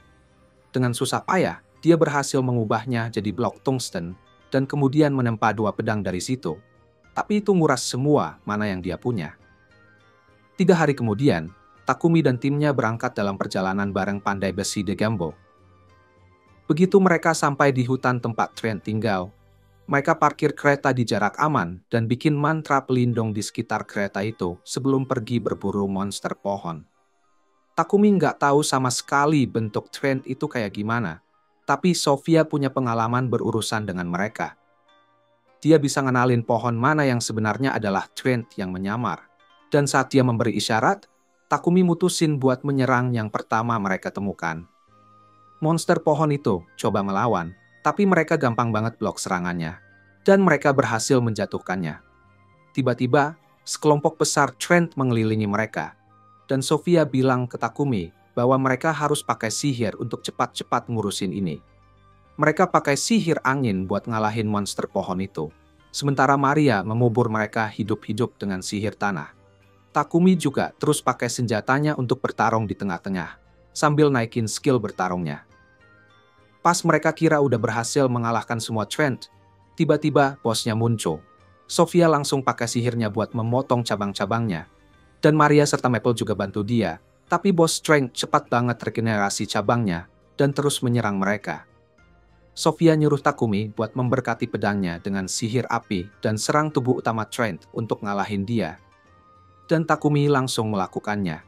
Dengan susah payah, dia berhasil mengubahnya jadi blok tungsten dan kemudian menempa 2 pedang dari situ. Tapi itu nguras semua mana yang dia punya. 3 hari kemudian, Takumi dan timnya berangkat dalam perjalanan bareng pandai besi Degambo. Begitu mereka sampai di hutan tempat Trent tinggal, mereka parkir kereta di jarak aman dan bikin mantra pelindung di sekitar kereta itu sebelum pergi berburu monster pohon. Takumi nggak tahu sama sekali bentuk Trent itu kayak gimana, tapi Sofia punya pengalaman berurusan dengan mereka. Dia bisa ngenalin pohon mana yang sebenarnya adalah Trent yang menyamar. Dan saat dia memberi isyarat, Takumi mutusin buat menyerang yang pertama mereka temukan. Monster pohon itu coba melawan, tapi mereka gampang banget blok serangannya, dan mereka berhasil menjatuhkannya. Tiba-tiba, sekelompok besar Trent mengelilingi mereka, dan Sofia bilang ke Takumi bahwa mereka harus pakai sihir untuk cepat-cepat ngurusin ini. Mereka pakai sihir angin buat ngalahin monster pohon itu, sementara Maria mengubur mereka hidup-hidup dengan sihir tanah. Takumi juga terus pakai senjatanya untuk bertarung di tengah-tengah, sambil naikin skill bertarungnya. Pas mereka kira udah berhasil mengalahkan semua Trent, tiba-tiba bosnya muncul. Sofia langsung pakai sihirnya buat memotong cabang-cabangnya. Dan Maria serta Maple juga bantu dia, tapi bos Trent cepat banget regenerasi cabangnya, dan terus menyerang mereka. Sofia nyuruh Takumi buat memberkati pedangnya dengan sihir api dan serang tubuh utama Trent untuk ngalahin dia. Dan Takumi langsung melakukannya.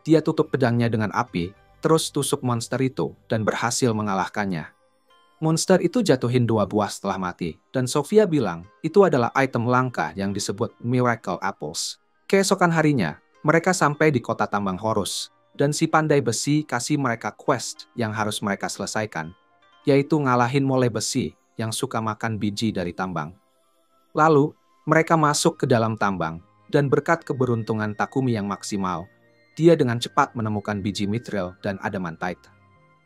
Dia tutup pedangnya dengan api, terus tusuk monster itu dan berhasil mengalahkannya. Monster itu jatuhin 2 buah setelah mati, dan Sofia bilang itu adalah item langka yang disebut Miracle Apples. Keesokan harinya, mereka sampai di kota tambang Horus, dan si pandai besi kasih mereka quest yang harus mereka selesaikan, yaitu ngalahin mole besi yang suka makan biji dari tambang. Lalu, mereka masuk ke dalam tambang, dan berkat keberuntungan Takumi yang maksimal, dia dengan cepat menemukan biji mithril dan adamantite.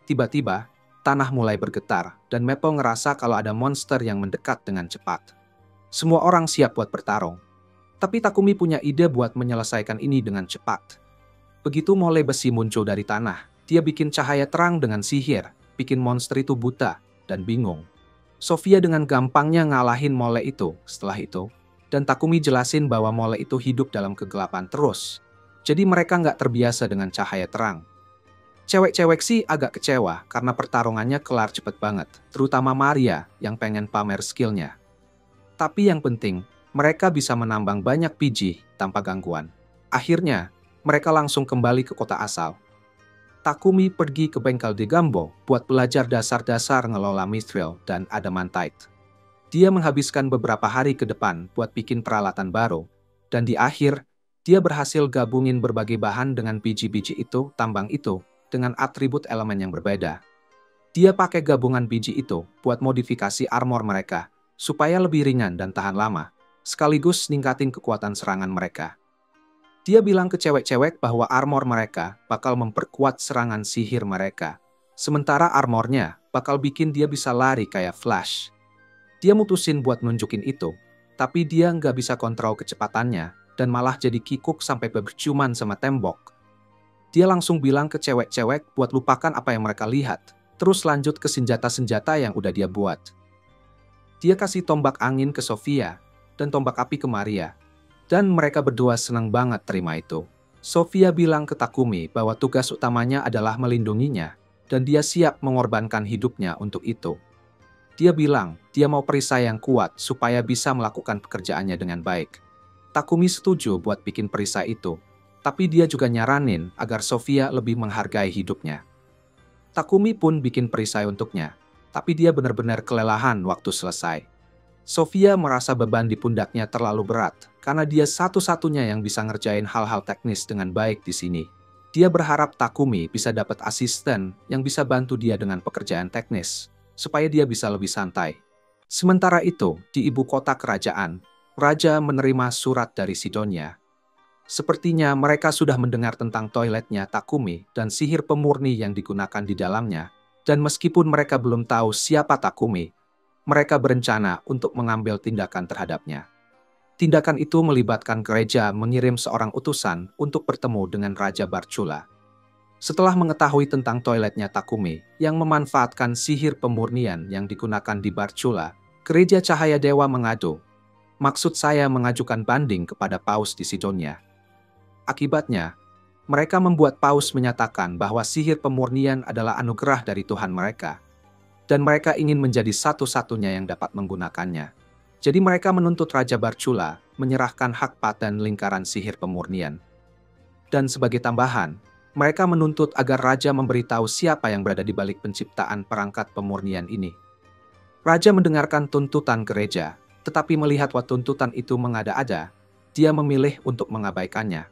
Tiba-tiba, tanah mulai bergetar, dan Maple ngerasa kalau ada monster yang mendekat dengan cepat. Semua orang siap buat bertarung. Tapi Takumi punya ide buat menyelesaikan ini dengan cepat. Begitu mole besi muncul dari tanah, dia bikin cahaya terang dengan sihir, bikin monster itu buta dan bingung. Sofia dengan gampangnya ngalahin mole itu setelah itu, dan Takumi jelasin bahwa mole itu hidup dalam kegelapan terus. Jadi mereka nggak terbiasa dengan cahaya terang. Cewek-cewek sih agak kecewa karena pertarungannya kelar cepet banget, terutama Maria yang pengen pamer skillnya. Tapi yang penting, mereka bisa menambang banyak biji tanpa gangguan. Akhirnya, mereka langsung kembali ke kota asal. Takumi pergi ke bengkel di Gambo buat belajar dasar-dasar ngelola mithril dan adamantite. Dia menghabiskan beberapa hari ke depan buat bikin peralatan baru, dan di akhir, dia berhasil gabungin berbagai bahan dengan biji-biji itu, tambang itu, dengan atribut elemen yang berbeda. Dia pakai gabungan biji itu buat modifikasi armor mereka, supaya lebih ringan dan tahan lama, sekaligus ningkatin kekuatan serangan mereka. Dia bilang ke cewek-cewek bahwa armor mereka bakal memperkuat serangan sihir mereka, sementara armornya bakal bikin dia bisa lari kayak Flash. Dia mutusin buat nunjukin itu, tapi dia nggak bisa kontrol kecepatannya, dan malah jadi kikuk sampai berciuman sama tembok. Dia langsung bilang ke cewek-cewek buat lupakan apa yang mereka lihat, terus lanjut ke senjata-senjata yang udah dia buat. Dia kasih tombak angin ke Sofia, dan tombak api ke Maria, dan mereka berdua senang banget terima itu. Sofia bilang ke Takumi bahwa tugas utamanya adalah melindunginya, dan dia siap mengorbankan hidupnya untuk itu. Dia bilang dia mau perisai yang kuat supaya bisa melakukan pekerjaannya dengan baik. Takumi setuju buat bikin perisai itu, tapi dia juga nyaranin agar Sofia lebih menghargai hidupnya. Takumi pun bikin perisai untuknya, tapi dia benar-benar kelelahan waktu selesai. Sofia merasa beban di pundaknya terlalu berat, karena dia satu-satunya yang bisa ngerjain hal-hal teknis dengan baik di sini. Dia berharap Takumi bisa dapat asisten yang bisa bantu dia dengan pekerjaan teknis, supaya dia bisa lebih santai. Sementara itu, di ibu kota kerajaan, Raja menerima surat dari Sidonia. Sepertinya mereka sudah mendengar tentang toiletnya Takumi dan sihir pemurni yang digunakan di dalamnya, dan meskipun mereka belum tahu siapa Takumi, mereka berencana untuk mengambil tindakan terhadapnya. Tindakan itu melibatkan gereja mengirim seorang utusan untuk bertemu dengan Raja Barchula. Setelah mengetahui tentang toiletnya Takumi yang memanfaatkan sihir pemurnian yang digunakan di Barchula, gereja Cahaya Dewa mengadu. Maksud saya mengajukan banding kepada Paus di Sidonia. Akibatnya, mereka membuat Paus menyatakan bahwa sihir pemurnian adalah anugerah dari Tuhan mereka, dan mereka ingin menjadi satu-satunya yang dapat menggunakannya. Jadi mereka menuntut Raja Barchula menyerahkan hak paten lingkaran sihir pemurnian. Dan sebagai tambahan, mereka menuntut agar Raja memberitahu siapa yang berada di balik penciptaan perangkat pemurnian ini. Raja mendengarkan tuntutan gereja, tetapi melihat bahwa tuntutan itu mengada-ada, dia memilih untuk mengabaikannya.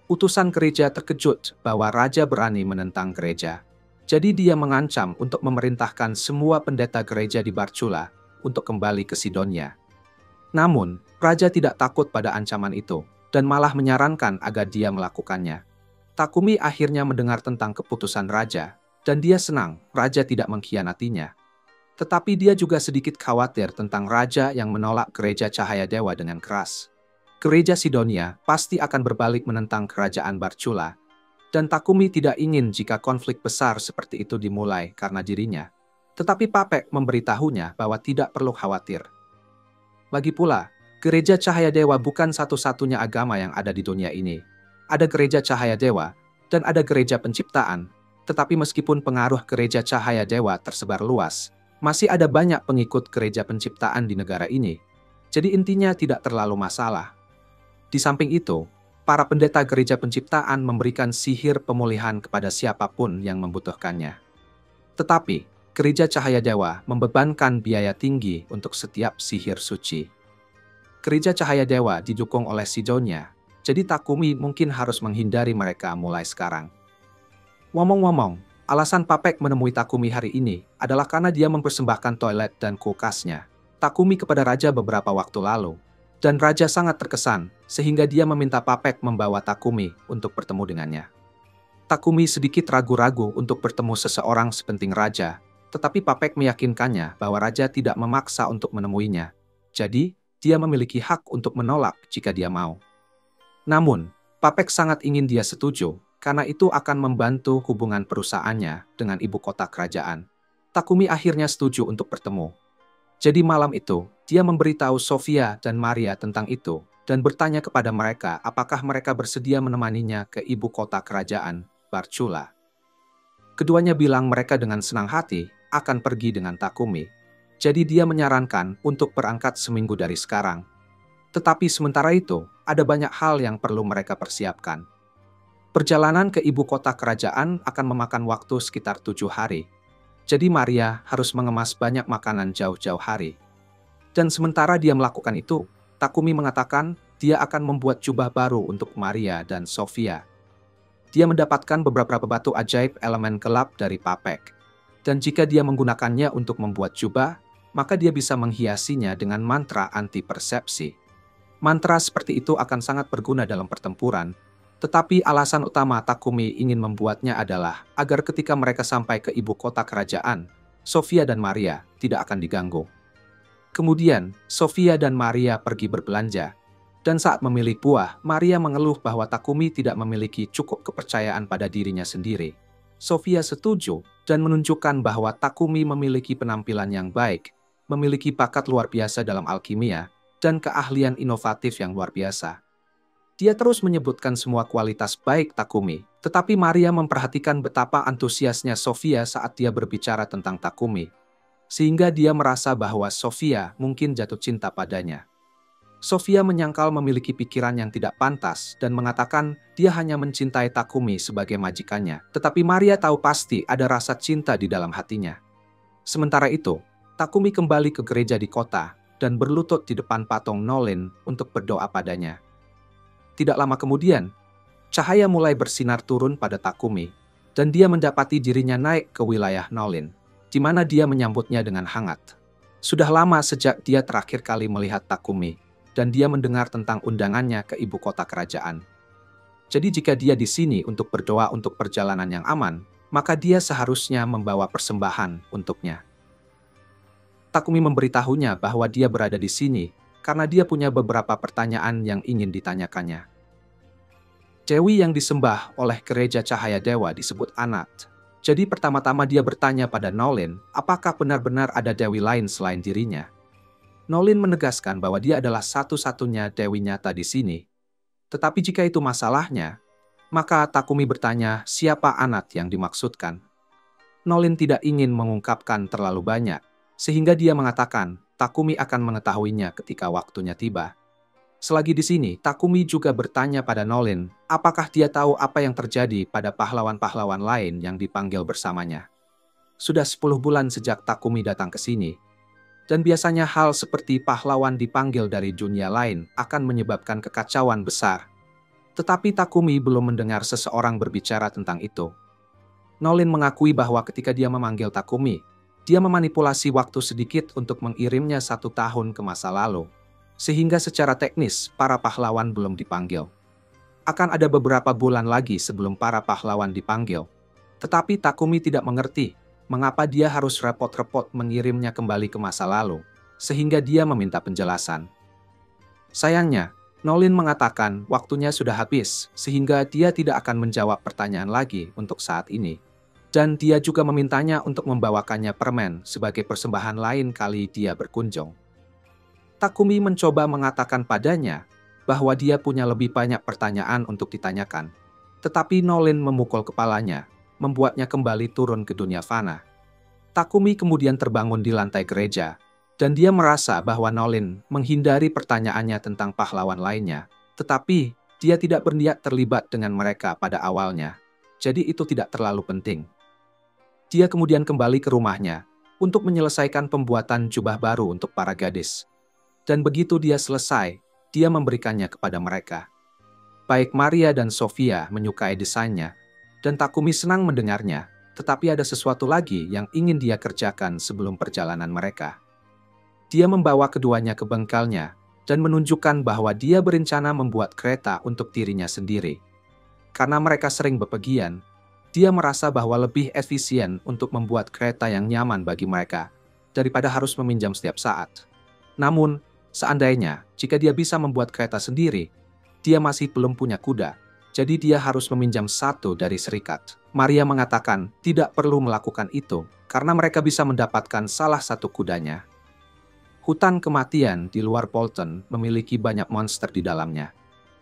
Utusan gereja terkejut bahwa Raja berani menentang gereja. Jadi dia mengancam untuk memerintahkan semua pendeta gereja di Barchula untuk kembali ke Sidonia. Namun, Raja tidak takut pada ancaman itu, dan malah menyarankan agar dia melakukannya. Takumi akhirnya mendengar tentang keputusan Raja, dan dia senang Raja tidak mengkhianatinya. Tetapi dia juga sedikit khawatir tentang Raja yang menolak gereja Cahaya Dewa dengan keras. Gereja Sidonia pasti akan berbalik menentang kerajaan Barchula, dan Takumi tidak ingin jika konflik besar seperti itu dimulai karena dirinya. Tetapi Papek memberitahunya bahwa tidak perlu khawatir. Lagi pula, gereja Cahaya Dewa bukan satu-satunya agama yang ada di dunia ini. Ada gereja Cahaya Dewa, dan ada gereja penciptaan, Tetapi meskipun pengaruh gereja cahaya dewa tersebar luas, masih ada banyak pengikut gereja penciptaan di negara ini. Jadi intinya tidak terlalu masalah. Di samping itu, para pendeta gereja penciptaan memberikan sihir pemulihan kepada siapapun yang membutuhkannya. Tetapi, gereja cahaya dewa membebankan biaya tinggi untuk setiap sihir suci. Gereja cahaya dewa didukung oleh Sidonia, jadi Takumi mungkin harus menghindari mereka mulai sekarang. Ngomong-ngomong, alasan Papek menemui Takumi hari ini adalah karena dia mempersembahkan toilet dan kulkasnya Takumi kepada raja beberapa waktu lalu. Dan raja sangat terkesan, sehingga dia meminta Papek membawa Takumi untuk bertemu dengannya. Takumi sedikit ragu-ragu untuk bertemu seseorang sepenting raja, tetapi Papek meyakinkannya bahwa raja tidak memaksa untuk menemuinya. Jadi, dia memiliki hak untuk menolak jika dia mau. Namun, Papek sangat ingin dia setuju, karena itu akan membantu hubungan perusahaannya dengan ibu kota kerajaan. Takumi akhirnya setuju untuk bertemu. Jadi malam itu, dia memberitahu Sofia dan Maria tentang itu, dan bertanya kepada mereka apakah mereka bersedia menemaninya ke ibu kota kerajaan, Barcula. Keduanya bilang mereka dengan senang hati akan pergi dengan Takumi. Jadi dia menyarankan untuk berangkat seminggu dari sekarang. Tetapi sementara itu, ada banyak hal yang perlu mereka persiapkan. Perjalanan ke ibu kota kerajaan akan memakan waktu sekitar 7 hari. Jadi Maria harus mengemas banyak makanan jauh-jauh hari. Dan sementara dia melakukan itu, Takumi mengatakan dia akan membuat jubah baru untuk Maria dan Sofia. Dia mendapatkan beberapa batu ajaib elemen gelap dari Papek. Dan jika dia menggunakannya untuk membuat jubah, maka dia bisa menghiasinya dengan mantra anti-persepsi. Mantra seperti itu akan sangat berguna dalam pertempuran, tetapi alasan utama Takumi ingin membuatnya adalah agar ketika mereka sampai ke ibu kota kerajaan, Sofia dan Maria tidak akan diganggu. Kemudian, Sofia dan Maria pergi berbelanja, dan saat memilih buah, Maria mengeluh bahwa Takumi tidak memiliki cukup kepercayaan pada dirinya sendiri. Sofia setuju dan menunjukkan bahwa Takumi memiliki penampilan yang baik, memiliki bakat luar biasa dalam alkimia, dan keahlian inovatif yang luar biasa. Dia terus menyebutkan semua kualitas baik Takumi, tetapi Maria memperhatikan betapa antusiasnya Sofia saat dia berbicara tentang Takumi, sehingga dia merasa bahwa Sofia mungkin jatuh cinta padanya. Sofia menyangkal memiliki pikiran yang tidak pantas dan mengatakan dia hanya mencintai Takumi sebagai majikannya, tetapi Maria tahu pasti ada rasa cinta di dalam hatinya. Sementara itu, Takumi kembali ke gereja di kota dan berlutut di depan patung Nolin untuk berdoa padanya. Tidak lama kemudian, cahaya mulai bersinar turun pada Takumi, dan dia mendapati dirinya naik ke wilayah Nolin, di mana dia menyambutnya dengan hangat. Sudah lama sejak dia terakhir kali melihat Takumi, dan dia mendengar tentang undangannya ke ibu kota kerajaan. Jadi jika dia di sini untuk berdoa untuk perjalanan yang aman, maka dia seharusnya membawa persembahan untuknya. Takumi memberitahunya bahwa dia berada di sini, karena dia punya beberapa pertanyaan yang ingin ditanyakannya. Dewi yang disembah oleh gereja cahaya dewa disebut Anat. Jadi pertama-tama dia bertanya pada Nolin, apakah benar-benar ada dewi lain selain dirinya. Nolin menegaskan bahwa dia adalah satu-satunya dewi nyata di sini. Tetapi jika itu masalahnya, maka Takumi bertanya siapa Anat yang dimaksudkan. Nolin tidak ingin mengungkapkan terlalu banyak, sehingga dia mengatakan Takumi akan mengetahuinya ketika waktunya tiba. Selagi di sini, Takumi juga bertanya pada Nolin, apakah dia tahu apa yang terjadi pada pahlawan-pahlawan lain yang dipanggil bersamanya. Sudah 10 bulan sejak Takumi datang ke sini, dan biasanya hal seperti pahlawan dipanggil dari dunia lain akan menyebabkan kekacauan besar. Tetapi Takumi belum mendengar seseorang berbicara tentang itu. Nolin mengakui bahwa ketika dia memanggil Takumi, dia memanipulasi waktu sedikit untuk mengirimnya 1 tahun ke masa lalu, sehingga secara teknis para pahlawan belum dipanggil. Akan ada beberapa bulan lagi sebelum para pahlawan dipanggil. Tetapi Takumi tidak mengerti mengapa dia harus repot-repot mengirimnya kembali ke masa lalu, sehingga dia meminta penjelasan. Sayangnya, Nolin mengatakan waktunya sudah habis, sehingga dia tidak akan menjawab pertanyaan lagi untuk saat ini. Dan dia juga memintanya untuk membawakannya permen sebagai persembahan lain kali dia berkunjung. Takumi mencoba mengatakan padanya bahwa dia punya lebih banyak pertanyaan untuk ditanyakan. Tetapi Nolin memukul kepalanya membuatnya kembali turun ke dunia fana. Takumi kemudian terbangun di lantai gereja, dan dia merasa bahwa Nolan menghindari pertanyaannya tentang pahlawan lainnya, tetapi dia tidak berniat terlibat dengan mereka pada awalnya, jadi itu tidak terlalu penting. Dia kemudian kembali ke rumahnya untuk menyelesaikan pembuatan jubah baru untuk para gadis. Dan begitu dia selesai, dia memberikannya kepada mereka. Baik Maria dan Sofia menyukai desainnya, dan Takumi senang mendengarnya, tetapi ada sesuatu lagi yang ingin dia kerjakan sebelum perjalanan mereka. Dia membawa keduanya ke bengkelnya dan menunjukkan bahwa dia berencana membuat kereta untuk dirinya sendiri. Karena mereka sering bepergian, dia merasa bahwa lebih efisien untuk membuat kereta yang nyaman bagi mereka daripada harus meminjam setiap saat. Namun, seandainya jika dia bisa membuat kereta sendiri, dia masih belum punya kuda, jadi dia harus meminjam satu dari serikat. Maria mengatakan tidak perlu melakukan itu karena mereka bisa mendapatkan salah satu kudanya. Hutan kematian di luar Bolton memiliki banyak monster di dalamnya.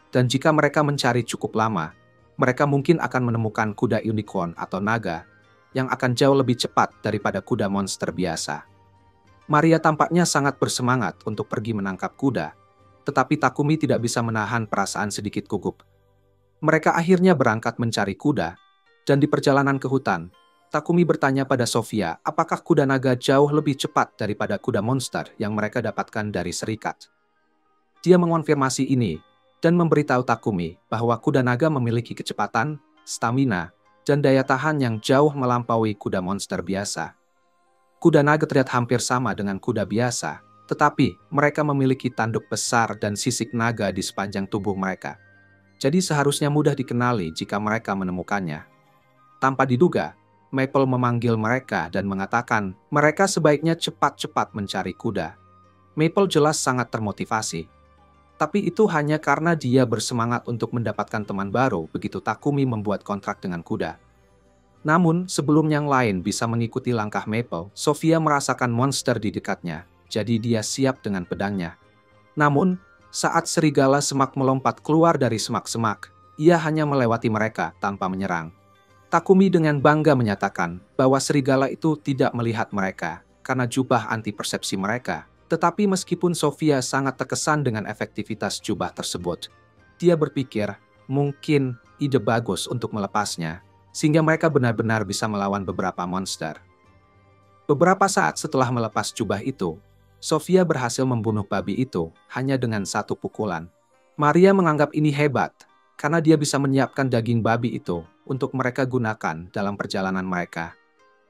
Dan jika mereka mencari cukup lama, mereka mungkin akan menemukan kuda unicorn atau naga yang akan jauh lebih cepat daripada kuda monster biasa. Maria tampaknya sangat bersemangat untuk pergi menangkap kuda, tetapi Takumi tidak bisa menahan perasaan sedikit gugup. Mereka akhirnya berangkat mencari kuda, dan di perjalanan ke hutan, Takumi bertanya pada Sofia apakah kuda naga jauh lebih cepat daripada kuda monster yang mereka dapatkan dari serikat. Dia mengonfirmasi ini, dan memberitahu Takumi bahwa kuda naga memiliki kecepatan, stamina, dan daya tahan yang jauh melampaui kuda monster biasa. Kuda naga terlihat hampir sama dengan kuda biasa, tetapi mereka memiliki tanduk besar dan sisik naga di sepanjang tubuh mereka. Jadi seharusnya mudah dikenali jika mereka menemukannya. Tanpa diduga, Maple memanggil mereka dan mengatakan mereka sebaiknya cepat-cepat mencari kuda. Maple jelas sangat termotivasi. Tapi itu hanya karena dia bersemangat untuk mendapatkan teman baru begitu Takumi membuat kontrak dengan kuda. Namun, sebelum yang lain bisa mengikuti langkah Maple, Sofia merasakan monster di dekatnya, jadi dia siap dengan pedangnya. Namun, saat serigala semak melompat keluar dari semak-semak, ia hanya melewati mereka tanpa menyerang. Takumi dengan bangga menyatakan bahwa serigala itu tidak melihat mereka karena jubah anti persepsi mereka. Tetapi meskipun Sofia sangat terkesan dengan efektivitas jubah tersebut, dia berpikir mungkin ide bagus untuk melepasnya, sehingga mereka benar-benar bisa melawan beberapa monster. Beberapa saat setelah melepas jubah itu, Sofia berhasil membunuh babi itu hanya dengan satu pukulan. Maria menganggap ini hebat, karena dia bisa menyiapkan daging babi itu untuk mereka gunakan dalam perjalanan mereka.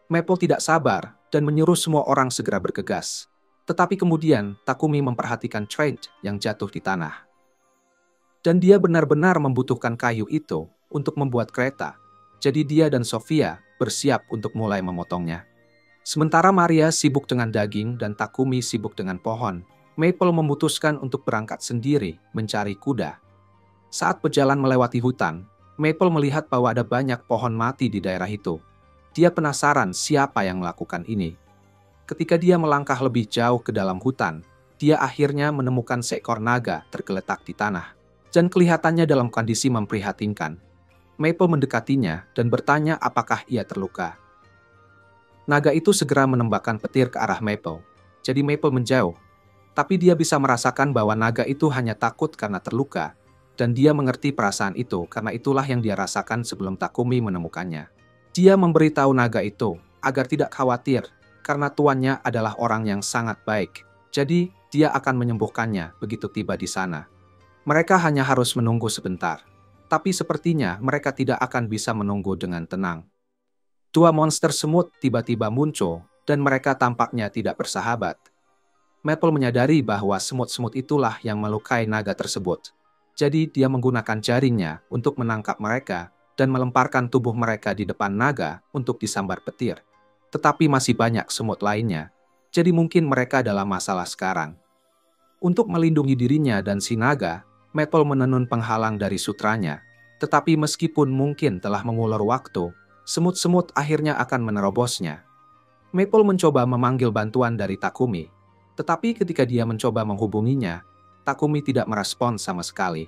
Maple tidak sabar dan menyuruh semua orang segera bergegas. Tetapi kemudian Takumi memperhatikan Trent yang jatuh di tanah. Dan dia benar-benar membutuhkan kayu itu untuk membuat kereta. Jadi dia dan Sofia bersiap untuk mulai memotongnya. Sementara Maria sibuk dengan daging dan Takumi sibuk dengan pohon, Maple memutuskan untuk berangkat sendiri mencari kuda. Saat berjalan melewati hutan, Maple melihat bahwa ada banyak pohon mati di daerah itu. Dia penasaran siapa yang melakukan ini. Ketika dia melangkah lebih jauh ke dalam hutan, dia akhirnya menemukan seekor naga tergeletak di tanah. Dan kelihatannya dalam kondisi memprihatinkan. Maple mendekatinya dan bertanya apakah ia terluka. Naga itu segera menembakkan petir ke arah Maple. Jadi Maple menjauh. Tapi dia bisa merasakan bahwa naga itu hanya takut karena terluka. Dan dia mengerti perasaan itu karena itulah yang dia rasakan sebelum Takumi menemukannya. Dia memberitahu naga itu agar tidak khawatir karena tuannya adalah orang yang sangat baik. Jadi dia akan menyembuhkannya begitu tiba di sana. Mereka hanya harus menunggu sebentar. Tapi sepertinya mereka tidak akan bisa menunggu dengan tenang. Dua monster semut tiba-tiba muncul, dan mereka tampaknya tidak bersahabat. Maple menyadari bahwa semut-semut itulah yang melukai naga tersebut. Jadi dia menggunakan jaringnya untuk menangkap mereka dan melemparkan tubuh mereka di depan naga untuk disambar petir. Tetapi masih banyak semut lainnya, jadi mungkin mereka adalah masalah sekarang. Untuk melindungi dirinya dan si naga, Maple menenun penghalang dari sutranya. Tetapi meskipun mungkin telah mengulur waktu, semut-semut akhirnya akan menerobosnya. Maple mencoba memanggil bantuan dari Takumi, tetapi ketika dia mencoba menghubunginya, Takumi tidak merespons sama sekali.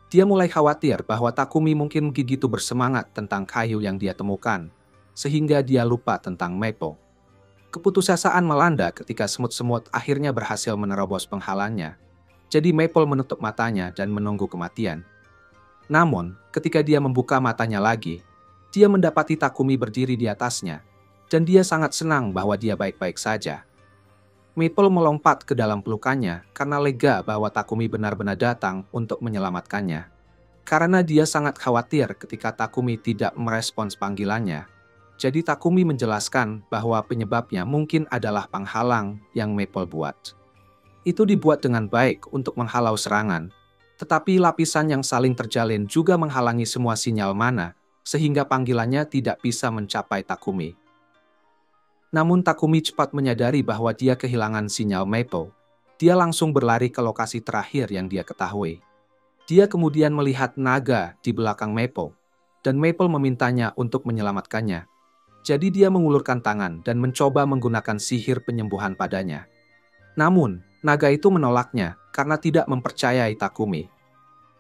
Dia mulai khawatir bahwa Takumi mungkin begitu bersemangat tentang kayu yang dia temukan, sehingga dia lupa tentang Maple. Keputusasaan melanda ketika semut-semut akhirnya berhasil menerobos penghalangnya. Jadi Maple menutup matanya dan menunggu kematian. Namun, ketika dia membuka matanya lagi, dia mendapati Takumi berdiri di atasnya, dan dia sangat senang bahwa dia baik-baik saja. Maple melompat ke dalam pelukannya karena lega bahwa Takumi benar-benar datang untuk menyelamatkannya. Karena dia sangat khawatir ketika Takumi tidak merespons panggilannya. Jadi Takumi menjelaskan bahwa penyebabnya mungkin adalah penghalang yang Maple buat. Itu dibuat dengan baik untuk menghalau serangan, tetapi lapisan yang saling terjalin juga menghalangi semua sinyal mana, sehingga panggilannya tidak bisa mencapai Takumi. Namun Takumi cepat menyadari bahwa dia kehilangan sinyal Maple. Dia langsung berlari ke lokasi terakhir yang dia ketahui. Dia kemudian melihat naga di belakang Maple, dan Maple memintanya untuk menyelamatkannya. Jadi dia mengulurkan tangan dan mencoba menggunakan sihir penyembuhan padanya. Namun, naga itu menolaknya karena tidak mempercayai Takumi.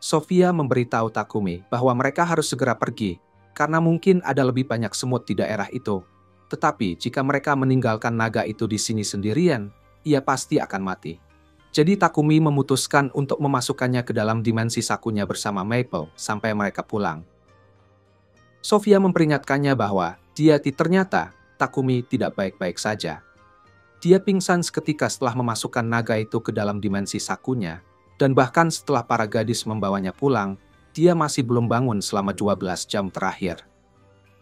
Sofia memberitahu Takumi bahwa mereka harus segera pergi, karena mungkin ada lebih banyak semut di daerah itu. Tetapi jika mereka meninggalkan naga itu di sini sendirian, ia pasti akan mati. Jadi Takumi memutuskan untuk memasukkannya ke dalam dimensi sakunya bersama Maple sampai mereka pulang. Sofia memperingatkannya bahwa ternyata Takumi tidak baik-baik saja. Dia pingsan seketika setelah memasukkan naga itu ke dalam dimensi sakunya, dan bahkan setelah para gadis membawanya pulang, dia masih belum bangun selama 12 jam terakhir.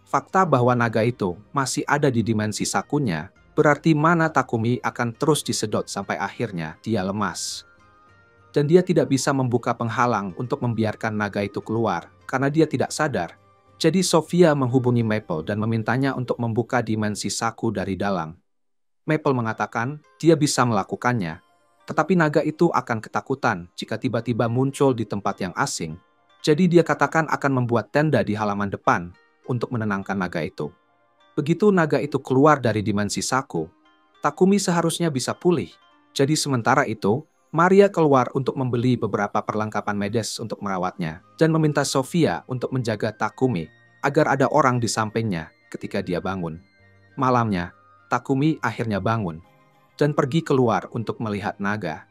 Fakta bahwa naga itu masih ada di dimensi sakunya berarti mana Takumi akan terus disedot sampai akhirnya dia lemas. Dan dia tidak bisa membuka penghalang untuk membiarkan naga itu keluar karena dia tidak sadar. Jadi Sofia menghubungi Maple dan memintanya untuk membuka dimensi saku dari dalam. Maple mengatakan dia bisa melakukannya, tetapi naga itu akan ketakutan jika tiba-tiba muncul di tempat yang asing. Jadi dia katakan akan membuat tenda di halaman depan untuk menenangkan naga itu. Begitu naga itu keluar dari dimensi saku, Takumi seharusnya bisa pulih. Jadi sementara itu, Maria keluar untuk membeli beberapa perlengkapan medis untuk merawatnya dan meminta Sofia untuk menjaga Takumi agar ada orang di sampingnya ketika dia bangun. Malamnya, Takumi akhirnya bangun dan pergi keluar untuk melihat naga.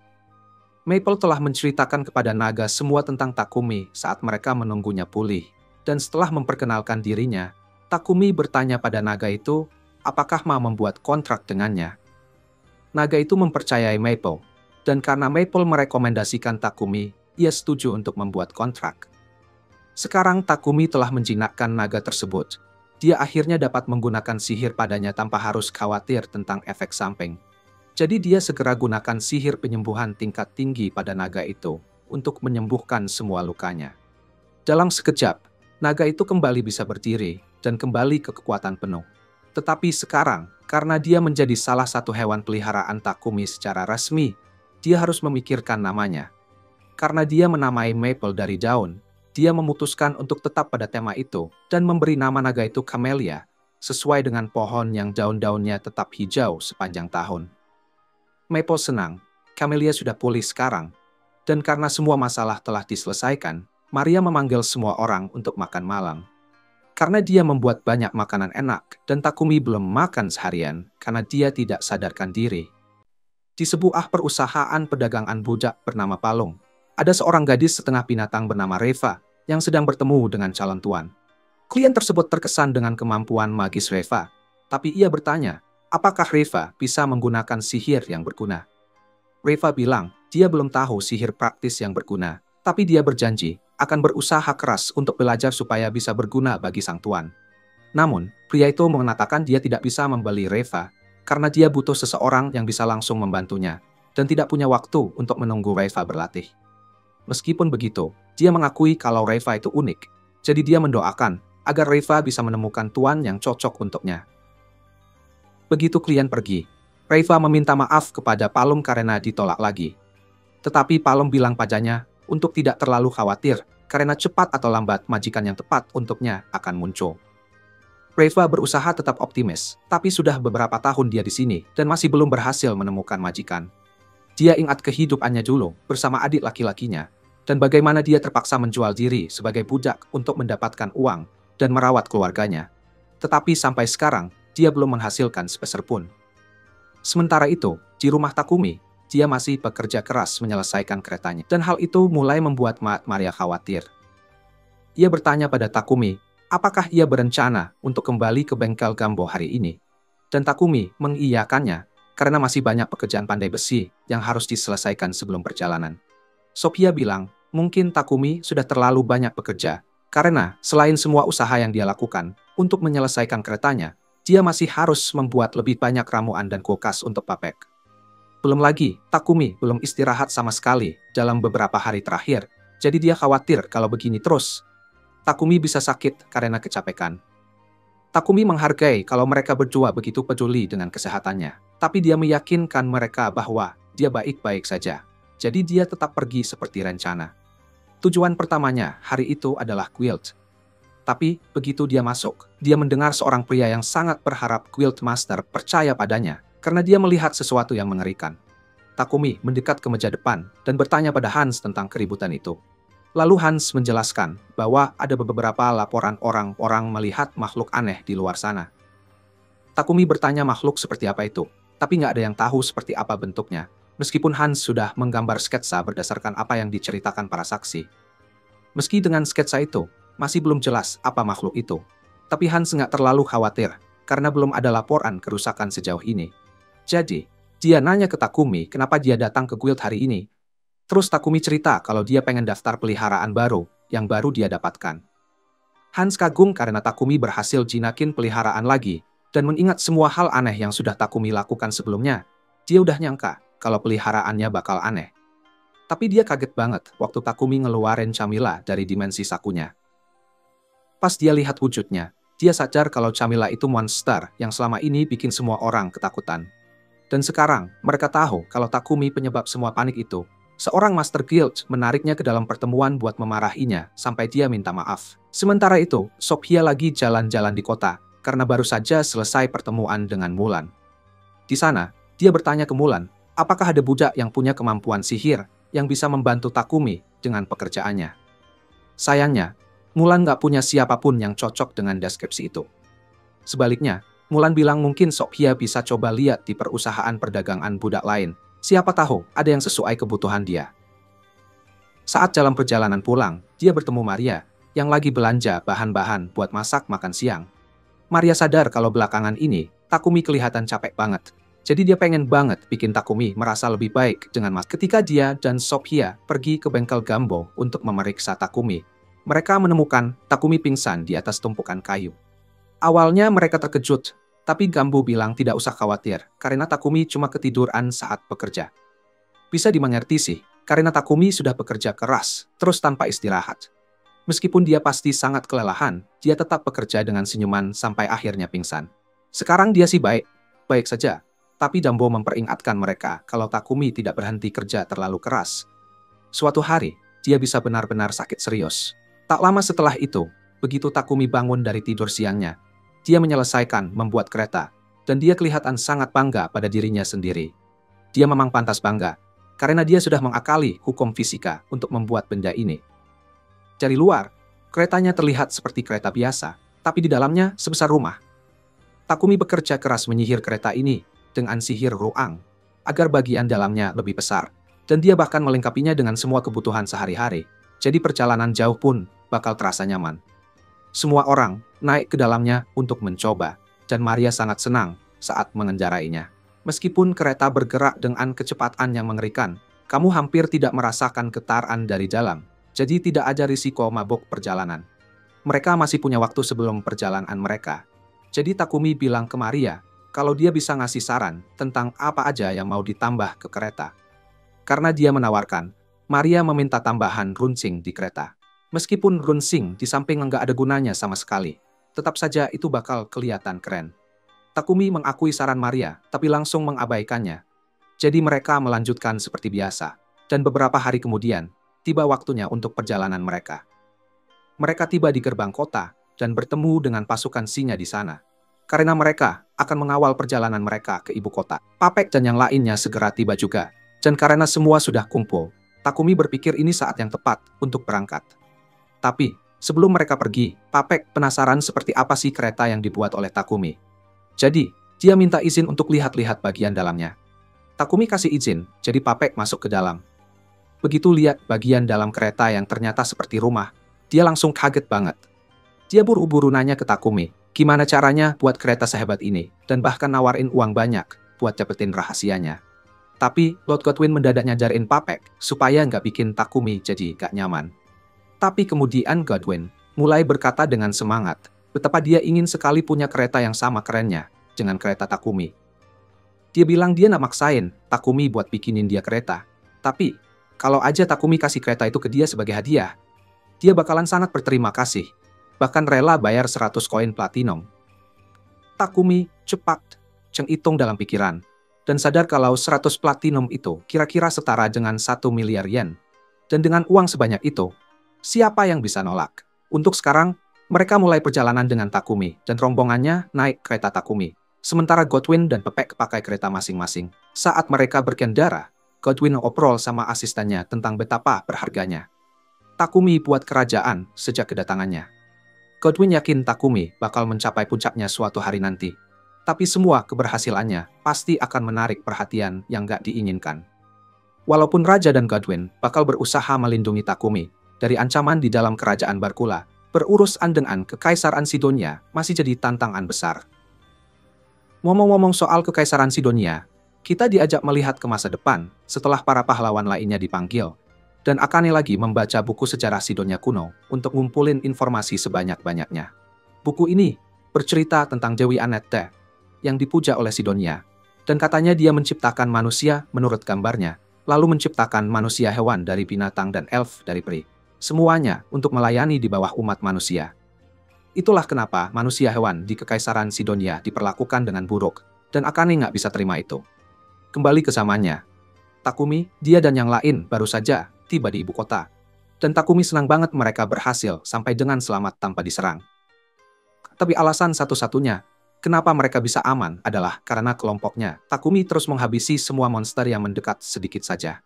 Maple telah menceritakan kepada naga semua tentang Takumi saat mereka menunggunya pulih. Dan setelah memperkenalkan dirinya, Takumi bertanya pada naga itu apakah mau membuat kontrak dengannya. Naga itu mempercayai Maple, dan karena Maple merekomendasikan Takumi, ia setuju untuk membuat kontrak. Sekarang Takumi telah menjinakkan naga tersebut. Dia akhirnya dapat menggunakan sihir padanya tanpa harus khawatir tentang efek samping. Jadi dia segera gunakan sihir penyembuhan tingkat tinggi pada naga itu untuk menyembuhkan semua lukanya. Dalam sekejap, naga itu kembali bisa berdiri dan kembali ke kekuatan penuh. Tetapi sekarang, karena dia menjadi salah satu hewan peliharaan Takumi secara resmi, dia harus memikirkan namanya. Karena dia menamai Maple dari daun, dia memutuskan untuk tetap pada tema itu dan memberi nama naga itu Camellia, sesuai dengan pohon yang daun-daunnya tetap hijau sepanjang tahun. Maple senang, Camellia sudah pulih sekarang, dan karena semua masalah telah diselesaikan, Maria memanggil semua orang untuk makan malam. Karena dia membuat banyak makanan enak dan Takumi belum makan seharian karena dia tidak sadarkan diri. Di sebuah perusahaan perdagangan budak bernama Palung, ada seorang gadis setengah binatang bernama Reva yang sedang bertemu dengan calon tuan. Klien tersebut terkesan dengan kemampuan magis Reva, tapi ia bertanya, apakah Reva bisa menggunakan sihir yang berguna? Reva bilang, dia belum tahu sihir praktis yang berguna, tapi dia berjanji akan berusaha keras untuk belajar supaya bisa berguna bagi sang tuan. Namun, pria itu mengatakan dia tidak bisa membeli Reva karena dia butuh seseorang yang bisa langsung membantunya dan tidak punya waktu untuk menunggu Reva berlatih. Meskipun begitu, dia mengakui kalau Reva itu unik, jadi dia mendoakan agar Reva bisa menemukan tuan yang cocok untuknya. Begitu klien pergi, Reva meminta maaf kepada Palung karena ditolak lagi. Tetapi Palung bilang padanya untuk tidak terlalu khawatir, karena cepat atau lambat majikan yang tepat untuknya akan muncul. Reva berusaha tetap optimis, tapi sudah beberapa tahun dia di sini dan masih belum berhasil menemukan majikan. Dia ingat kehidupannya dulu bersama adik laki-lakinya, dan bagaimana dia terpaksa menjual diri sebagai budak untuk mendapatkan uang dan merawat keluarganya. Tetapi sampai sekarang, dia belum menghasilkan sepeser pun. Sementara itu, di rumah Takumi, dia masih bekerja keras menyelesaikan keretanya. Dan hal itu mulai membuat Maria khawatir. Ia bertanya pada Takumi, apakah ia berencana untuk kembali ke bengkel Gambo hari ini? Dan Takumi mengiyakannya, karena masih banyak pekerjaan pandai besi yang harus diselesaikan sebelum perjalanan. Sophia bilang, mungkin Takumi sudah terlalu banyak bekerja, karena selain semua usaha yang dia lakukan untuk menyelesaikan keretanya, dia masih harus membuat lebih banyak ramuan dan kulkas untuk Papek. Belum lagi, Takumi belum istirahat sama sekali dalam beberapa hari terakhir, jadi dia khawatir kalau begini terus, Takumi bisa sakit karena kecapekan. Takumi menghargai kalau mereka berdua begitu peduli dengan kesehatannya, tapi dia meyakinkan mereka bahwa dia baik-baik saja. Jadi dia tetap pergi seperti rencana. Tujuan pertamanya hari itu adalah Guild. Tapi begitu dia masuk, dia mendengar seorang pria yang sangat berharap Guild Master percaya padanya, karena dia melihat sesuatu yang mengerikan. Takumi mendekat ke meja depan dan bertanya pada Hans tentang keributan itu. Lalu Hans menjelaskan bahwa ada beberapa laporan orang-orang melihat makhluk aneh di luar sana. Takumi bertanya makhluk seperti apa itu, tapi nggak ada yang tahu seperti apa bentuknya, meskipun Hans sudah menggambar sketsa berdasarkan apa yang diceritakan para saksi. Meski dengan sketsa itu, masih belum jelas apa makhluk itu. Tapi Hans nggak terlalu khawatir, karena belum ada laporan kerusakan sejauh ini. Jadi, dia nanya ke Takumi kenapa dia datang ke guild hari ini. Terus Takumi cerita kalau dia pengen daftar peliharaan baru, yang baru dia dapatkan. Hans kagum karena Takumi berhasil jinakin peliharaan lagi, dan mengingat semua hal aneh yang sudah Takumi lakukan sebelumnya, dia udah nyangka kalau peliharaannya bakal aneh. Tapi dia kaget banget waktu Takumi ngeluarin Camilla dari dimensi sakunya. Pas dia lihat wujudnya, dia sadar kalau Camilla itu monster yang selama ini bikin semua orang ketakutan. Dan sekarang, mereka tahu kalau Takumi penyebab semua panik itu. Seorang Master Guild menariknya ke dalam pertemuan buat memarahinya sampai dia minta maaf. Sementara itu, Sophia lagi jalan-jalan di kota karena baru saja selesai pertemuan dengan Mulan. Di sana, dia bertanya ke Mulan, apakah ada budak yang punya kemampuan sihir yang bisa membantu Takumi dengan pekerjaannya. Sayangnya, Mulan nggak punya siapapun yang cocok dengan deskripsi itu. Sebaliknya, Mulan bilang mungkin Sophia bisa coba lihat di perusahaan perdagangan budak lain. Siapa tahu ada yang sesuai kebutuhan dia. Saat dalam perjalanan pulang, dia bertemu Maria, yang lagi belanja bahan-bahan buat masak makan siang. Maria sadar kalau belakangan ini, Takumi kelihatan capek banget. Jadi dia pengen banget bikin Takumi merasa lebih baik dengan Mas. Ketika dia dan Sophia pergi ke bengkel Gambo untuk memeriksa Takumi, mereka menemukan Takumi pingsan di atas tumpukan kayu. Awalnya mereka terkejut, tapi Gambo bilang tidak usah khawatir, karena Takumi cuma ketiduran saat bekerja. Bisa dimengerti sih, karena Takumi sudah bekerja keras, terus tanpa istirahat. Meskipun dia pasti sangat kelelahan, dia tetap bekerja dengan senyuman sampai akhirnya pingsan. Sekarang dia sih baik saja, tapi Gambo memperingatkan mereka kalau Takumi tidak berhenti kerja terlalu keras. Suatu hari, dia bisa benar-benar sakit serius. Tak lama setelah itu, begitu Takumi bangun dari tidur siangnya, dia menyelesaikan membuat kereta, dan dia kelihatan sangat bangga pada dirinya sendiri. Dia memang pantas bangga, karena dia sudah mengakali hukum fisika untuk membuat benda ini. Dari luar, keretanya terlihat seperti kereta biasa, tapi di dalamnya sebesar rumah. Takumi bekerja keras menyihir kereta ini dengan sihir ruang, agar bagian dalamnya lebih besar, dan dia bahkan melengkapinya dengan semua kebutuhan sehari-hari, jadi perjalanan jauh pun bakal terasa nyaman. Semua orang naik ke dalamnya untuk mencoba, dan Maria sangat senang saat mengendarainya. Meskipun kereta bergerak dengan kecepatan yang mengerikan, kamu hampir tidak merasakan getaran dari dalam, jadi tidak ada risiko mabuk perjalanan. Mereka masih punya waktu sebelum perjalanan mereka. Jadi Takumi bilang ke Maria, kalau dia bisa ngasih saran tentang apa aja yang mau ditambah ke kereta. Karena dia menawarkan, Maria meminta tambahan runcing di kereta. Meskipun runcing di samping nggak ada gunanya sama sekali, tetap saja itu bakal kelihatan keren. Takumi mengakui saran Maria, tapi langsung mengabaikannya. Jadi mereka melanjutkan seperti biasa, dan beberapa hari kemudian, tiba waktunya untuk perjalanan mereka. Mereka tiba di gerbang kota, dan bertemu dengan pasukan singa di sana. Karena mereka akan mengawal perjalanan mereka ke ibu kota. Papek dan yang lainnya segera tiba juga, dan karena semua sudah kumpul, Takumi berpikir ini saat yang tepat untuk berangkat. Tapi, Sebelum mereka pergi, Papek penasaran seperti apa sih kereta yang dibuat oleh Takumi. Jadi, dia minta izin untuk lihat-lihat bagian dalamnya. Takumi kasih izin, jadi Papek masuk ke dalam. Begitu lihat bagian dalam kereta yang ternyata seperti rumah, dia langsung kaget banget. Dia buru-buru nanya ke Takumi, gimana caranya buat kereta sehebat ini, dan bahkan nawarin uang banyak buat dapetin rahasianya. Tapi, Lord Godwin mendadak nyajarin Papek supaya nggak bikin Takumi jadi gak nyaman. Tapi kemudian Godwin mulai berkata dengan semangat betapa dia ingin sekali punya kereta yang sama kerennya dengan kereta Takumi. Dia bilang dia nggak maksain Takumi buat bikinin dia kereta. Tapi, kalau aja Takumi kasih kereta itu ke dia sebagai hadiah, dia bakalan sangat berterima kasih, bahkan rela bayar 100 koin platinum. Takumi cepat menghitung dalam pikiran, dan sadar kalau 100 platinum itu kira-kira setara dengan 1 miliar yen. Dan dengan uang sebanyak itu, siapa yang bisa nolak? Untuk sekarang, mereka mulai perjalanan dengan Takumi, dan rombongannya naik kereta Takumi. Sementara Godwin dan Pepek pakai kereta masing-masing. Saat mereka berkendara, Godwin ngobrol sama asistennya tentang betapa berharganya Takumi buat kerajaan sejak kedatangannya. Godwin yakin Takumi bakal mencapai puncaknya suatu hari nanti. Tapi semua keberhasilannya pasti akan menarik perhatian yang gak diinginkan. Walaupun Raja dan Godwin bakal berusaha melindungi Takumi dari ancaman di dalam kerajaan Barkula, berurusan dengan Kekaisaran Sidonia masih jadi tantangan besar. Ngomong-ngomong soal Kekaisaran Sidonia, kita diajak melihat ke masa depan setelah para pahlawan lainnya dipanggil, dan Akane lagi membaca buku sejarah Sidonia kuno untuk ngumpulin informasi sebanyak-banyaknya. Buku ini bercerita tentang Dewi Annette yang dipuja oleh Sidonia, dan katanya dia menciptakan manusia menurut gambarnya, lalu menciptakan manusia hewan dari binatang dan elf dari peri. Semuanya untuk melayani di bawah umat manusia. Itulah kenapa manusia hewan di Kekaisaran Sidonia diperlakukan dengan buruk, dan Akane nggak bisa terima itu. Kembali ke zamannya, Takumi, dia dan yang lain baru saja tiba di ibu kota. Dan Takumi senang banget mereka berhasil sampai dengan selamat tanpa diserang. Tapi alasan satu-satunya kenapa mereka bisa aman adalah karena kelompoknya, Takumi terus menghabisi semua monster yang mendekat sedikit saja.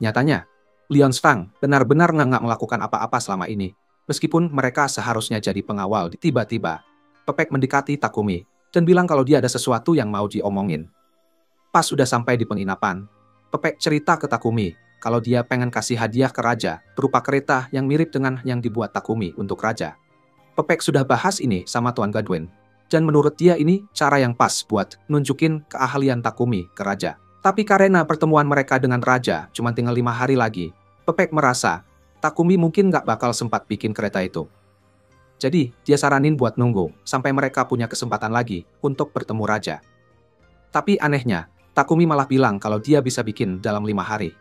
Nyatanya, Leon Stang benar-benar nggak melakukan apa-apa selama ini. Meskipun mereka seharusnya jadi pengawal, tiba-tiba Pepek mendekati Takumi dan bilang kalau dia ada sesuatu yang mau diomongin. Pas sudah sampai di penginapan, Pepek cerita ke Takumi kalau dia pengen kasih hadiah ke Raja berupa kereta yang mirip dengan yang dibuat Takumi untuk Raja. Pepek sudah bahas ini sama Tuan Godwin, dan menurut dia ini cara yang pas buat nunjukin keahlian Takumi ke Raja. Tapi karena pertemuan mereka dengan Raja cuma tinggal 5 hari lagi, Pepek merasa Takumi mungkin nggak bakal sempat bikin kereta itu. Jadi, dia saranin buat nunggu sampai mereka punya kesempatan lagi untuk bertemu Raja. Tapi anehnya, Takumi malah bilang kalau dia bisa bikin dalam 5 hari.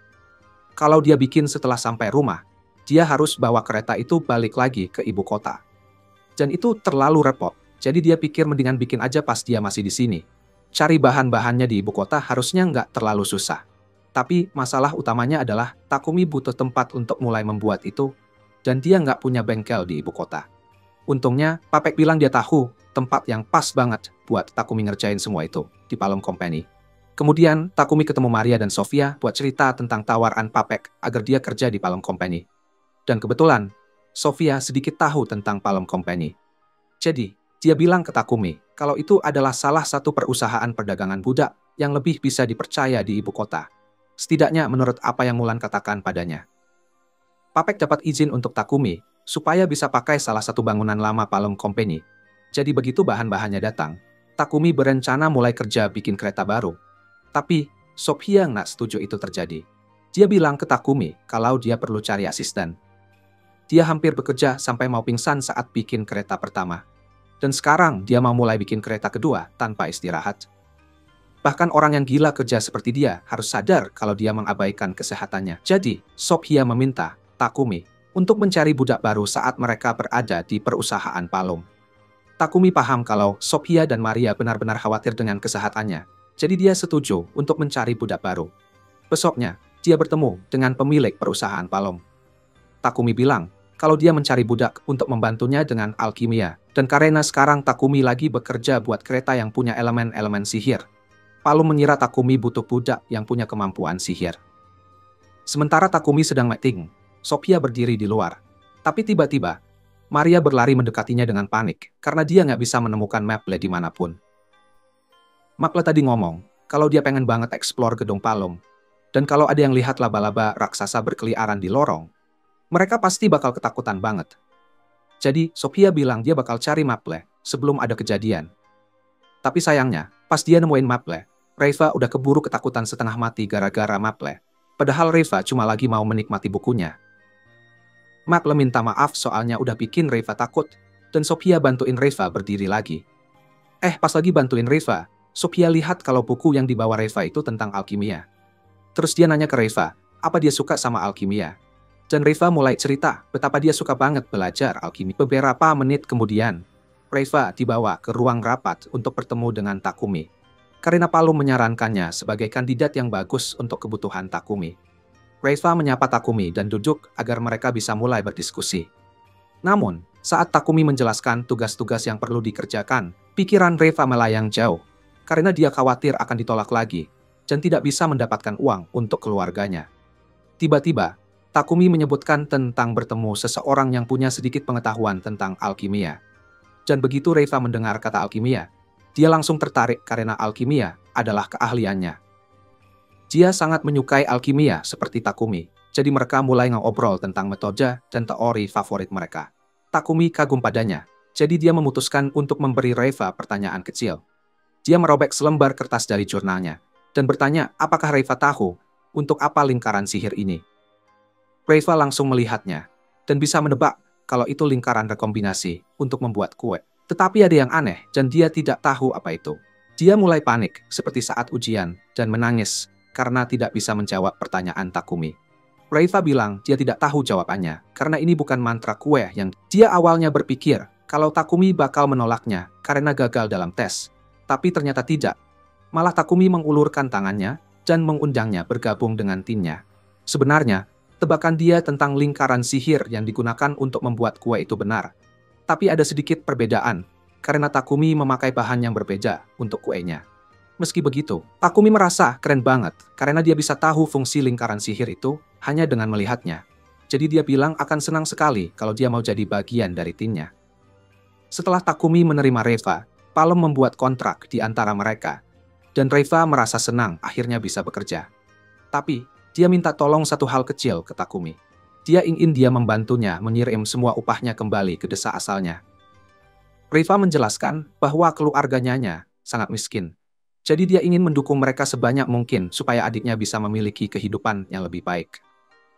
Kalau dia bikin setelah sampai rumah, dia harus bawa kereta itu balik lagi ke ibu kota. Dan itu terlalu repot, jadi dia pikir mendingan bikin aja pas dia masih di sini. Cari bahan-bahannya di ibu kota harusnya nggak terlalu susah. Tapi masalah utamanya adalah Takumi butuh tempat untuk mulai membuat itu, dan dia nggak punya bengkel di ibu kota. Untungnya, Papek bilang dia tahu tempat yang pas banget buat Takumi ngerjain semua itu, di Palm Company. Kemudian, Takumi ketemu Maria dan Sofia buat cerita tentang tawaran Papek agar dia kerja di Palm Company. Dan kebetulan, Sofia sedikit tahu tentang Palm Company. Jadi, dia bilang ke Takumi kalau itu adalah salah satu perusahaan perdagangan budak yang lebih bisa dipercaya di ibu kota. Setidaknya menurut apa yang Mulan katakan padanya. Papek dapat izin untuk Takumi supaya bisa pakai salah satu bangunan lama Palm Company. Jadi begitu bahan-bahannya datang, Takumi berencana mulai kerja bikin kereta baru. Tapi, Sofia nggak setuju itu terjadi. Dia bilang ke Takumi kalau dia perlu cari asisten. Dia hampir bekerja sampai mau pingsan saat bikin kereta pertama. Dan sekarang dia mau mulai bikin kereta kedua tanpa istirahat. Bahkan orang yang gila kerja seperti dia harus sadar kalau dia mengabaikan kesehatannya. Jadi, Sofia meminta Takumi untuk mencari budak baru saat mereka berada di perusahaan Palm. Takumi paham kalau Sofia dan Maria benar-benar khawatir dengan kesehatannya. Jadi dia setuju untuk mencari budak baru. Besoknya, dia bertemu dengan pemilik perusahaan Palm. Takumi bilang kalau dia mencari budak untuk membantunya dengan alkimia. Dan karena sekarang Takumi lagi bekerja buat kereta yang punya elemen-elemen sihir, Palm mengira Takumi butuh budak yang punya kemampuan sihir. Sementara Takumi sedang meeting, Sofia berdiri di luar. Tapi tiba-tiba, Maria berlari mendekatinya dengan panik, karena dia nggak bisa menemukan Maple dimanapun. Maple tadi ngomong, kalau dia pengen banget eksplor gedung Palom, dan kalau ada yang lihat laba-laba raksasa berkeliaran di lorong, mereka pasti bakal ketakutan banget. Jadi, Sophia bilang dia bakal cari Maple sebelum ada kejadian. Tapi sayangnya, pas dia nemuin Maple, Reva udah keburu ketakutan setengah mati gara-gara Maple. Padahal Reva cuma lagi mau menikmati bukunya. Maple minta maaf soalnya udah bikin Reva takut, dan Sophia bantuin Reva berdiri lagi. Pas lagi bantuin Reva, Sophia lihat kalau buku yang dibawa Reva itu tentang alkimia. Terus dia nanya ke Reva, apa dia suka sama alkimia. Dan Reva mulai cerita betapa dia suka banget belajar alkimi. Beberapa menit kemudian, Reva dibawa ke ruang rapat untuk bertemu dengan Takumi. Karena Palom menyarankannya sebagai kandidat yang bagus untuk kebutuhan Takumi. Reva menyapa Takumi dan duduk agar mereka bisa mulai berdiskusi. Namun, saat Takumi menjelaskan tugas-tugas yang perlu dikerjakan, pikiran Reva melayang jauh, karena dia khawatir akan ditolak lagi, dan tidak bisa mendapatkan uang untuk keluarganya. Tiba-tiba, Takumi menyebutkan tentang bertemu seseorang yang punya sedikit pengetahuan tentang alkimia. Dan begitu Reva mendengar kata alkimia, dia langsung tertarik karena alkimia adalah keahliannya. Dia sangat menyukai alkimia seperti Takumi, jadi mereka mulai ngobrol tentang metode dan teori favorit mereka. Takumi kagum padanya, jadi dia memutuskan untuk memberi Reva pertanyaan kecil. Dia merobek selembar kertas dari jurnalnya, dan bertanya apakah Reva tahu untuk apa lingkaran sihir ini. Reva langsung melihatnya, dan bisa menebak kalau itu lingkaran rekombinasi untuk membuat kue. Tetapi ada yang aneh, dan dia tidak tahu apa itu. Dia mulai panik, seperti saat ujian, dan menangis karena tidak bisa menjawab pertanyaan Takumi. Reva bilang dia tidak tahu jawabannya, karena ini bukan mantra kue yang dia awalnya berpikir kalau Takumi bakal menolaknya karena gagal dalam tes. Tapi ternyata tidak. Malah Takumi mengulurkan tangannya dan mengundangnya bergabung dengan timnya. Sebenarnya, tebakan dia tentang lingkaran sihir yang digunakan untuk membuat kue itu benar. Tapi ada sedikit perbedaan, karena Takumi memakai bahan yang berbeda untuk kuenya. Meski begitu, Takumi merasa keren banget karena dia bisa tahu fungsi lingkaran sihir itu hanya dengan melihatnya. Jadi dia bilang akan senang sekali kalau dia mau jadi bagian dari timnya. Setelah Takumi menerima Reva, Palom membuat kontrak di antara mereka. Dan Reva merasa senang akhirnya bisa bekerja. Tapi, dia minta tolong satu hal kecil ke Takumi. Dia ingin dia membantunya mengirim semua upahnya kembali ke desa asalnya. Reva menjelaskan bahwa keluarganya sangat miskin. Jadi dia ingin mendukung mereka sebanyak mungkin supaya adiknya bisa memiliki kehidupan yang lebih baik.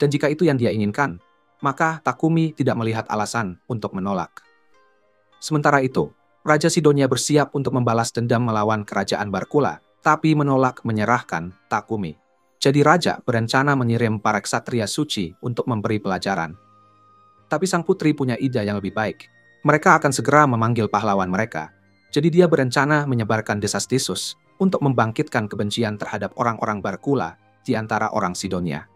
Dan jika itu yang dia inginkan, maka Takumi tidak melihat alasan untuk menolak. Sementara itu, Raja Sidonia bersiap untuk membalas dendam melawan kerajaan Barkula, tapi menolak menyerahkan Takumi. Jadi Raja berencana mengirim para ksatria suci untuk memberi pelajaran. Tapi sang putri punya ide yang lebih baik. Mereka akan segera memanggil pahlawan mereka. Jadi dia berencana menyebarkan desas-desus untuk membangkitkan kebencian terhadap orang-orang Barkula di antara orang Sidonia.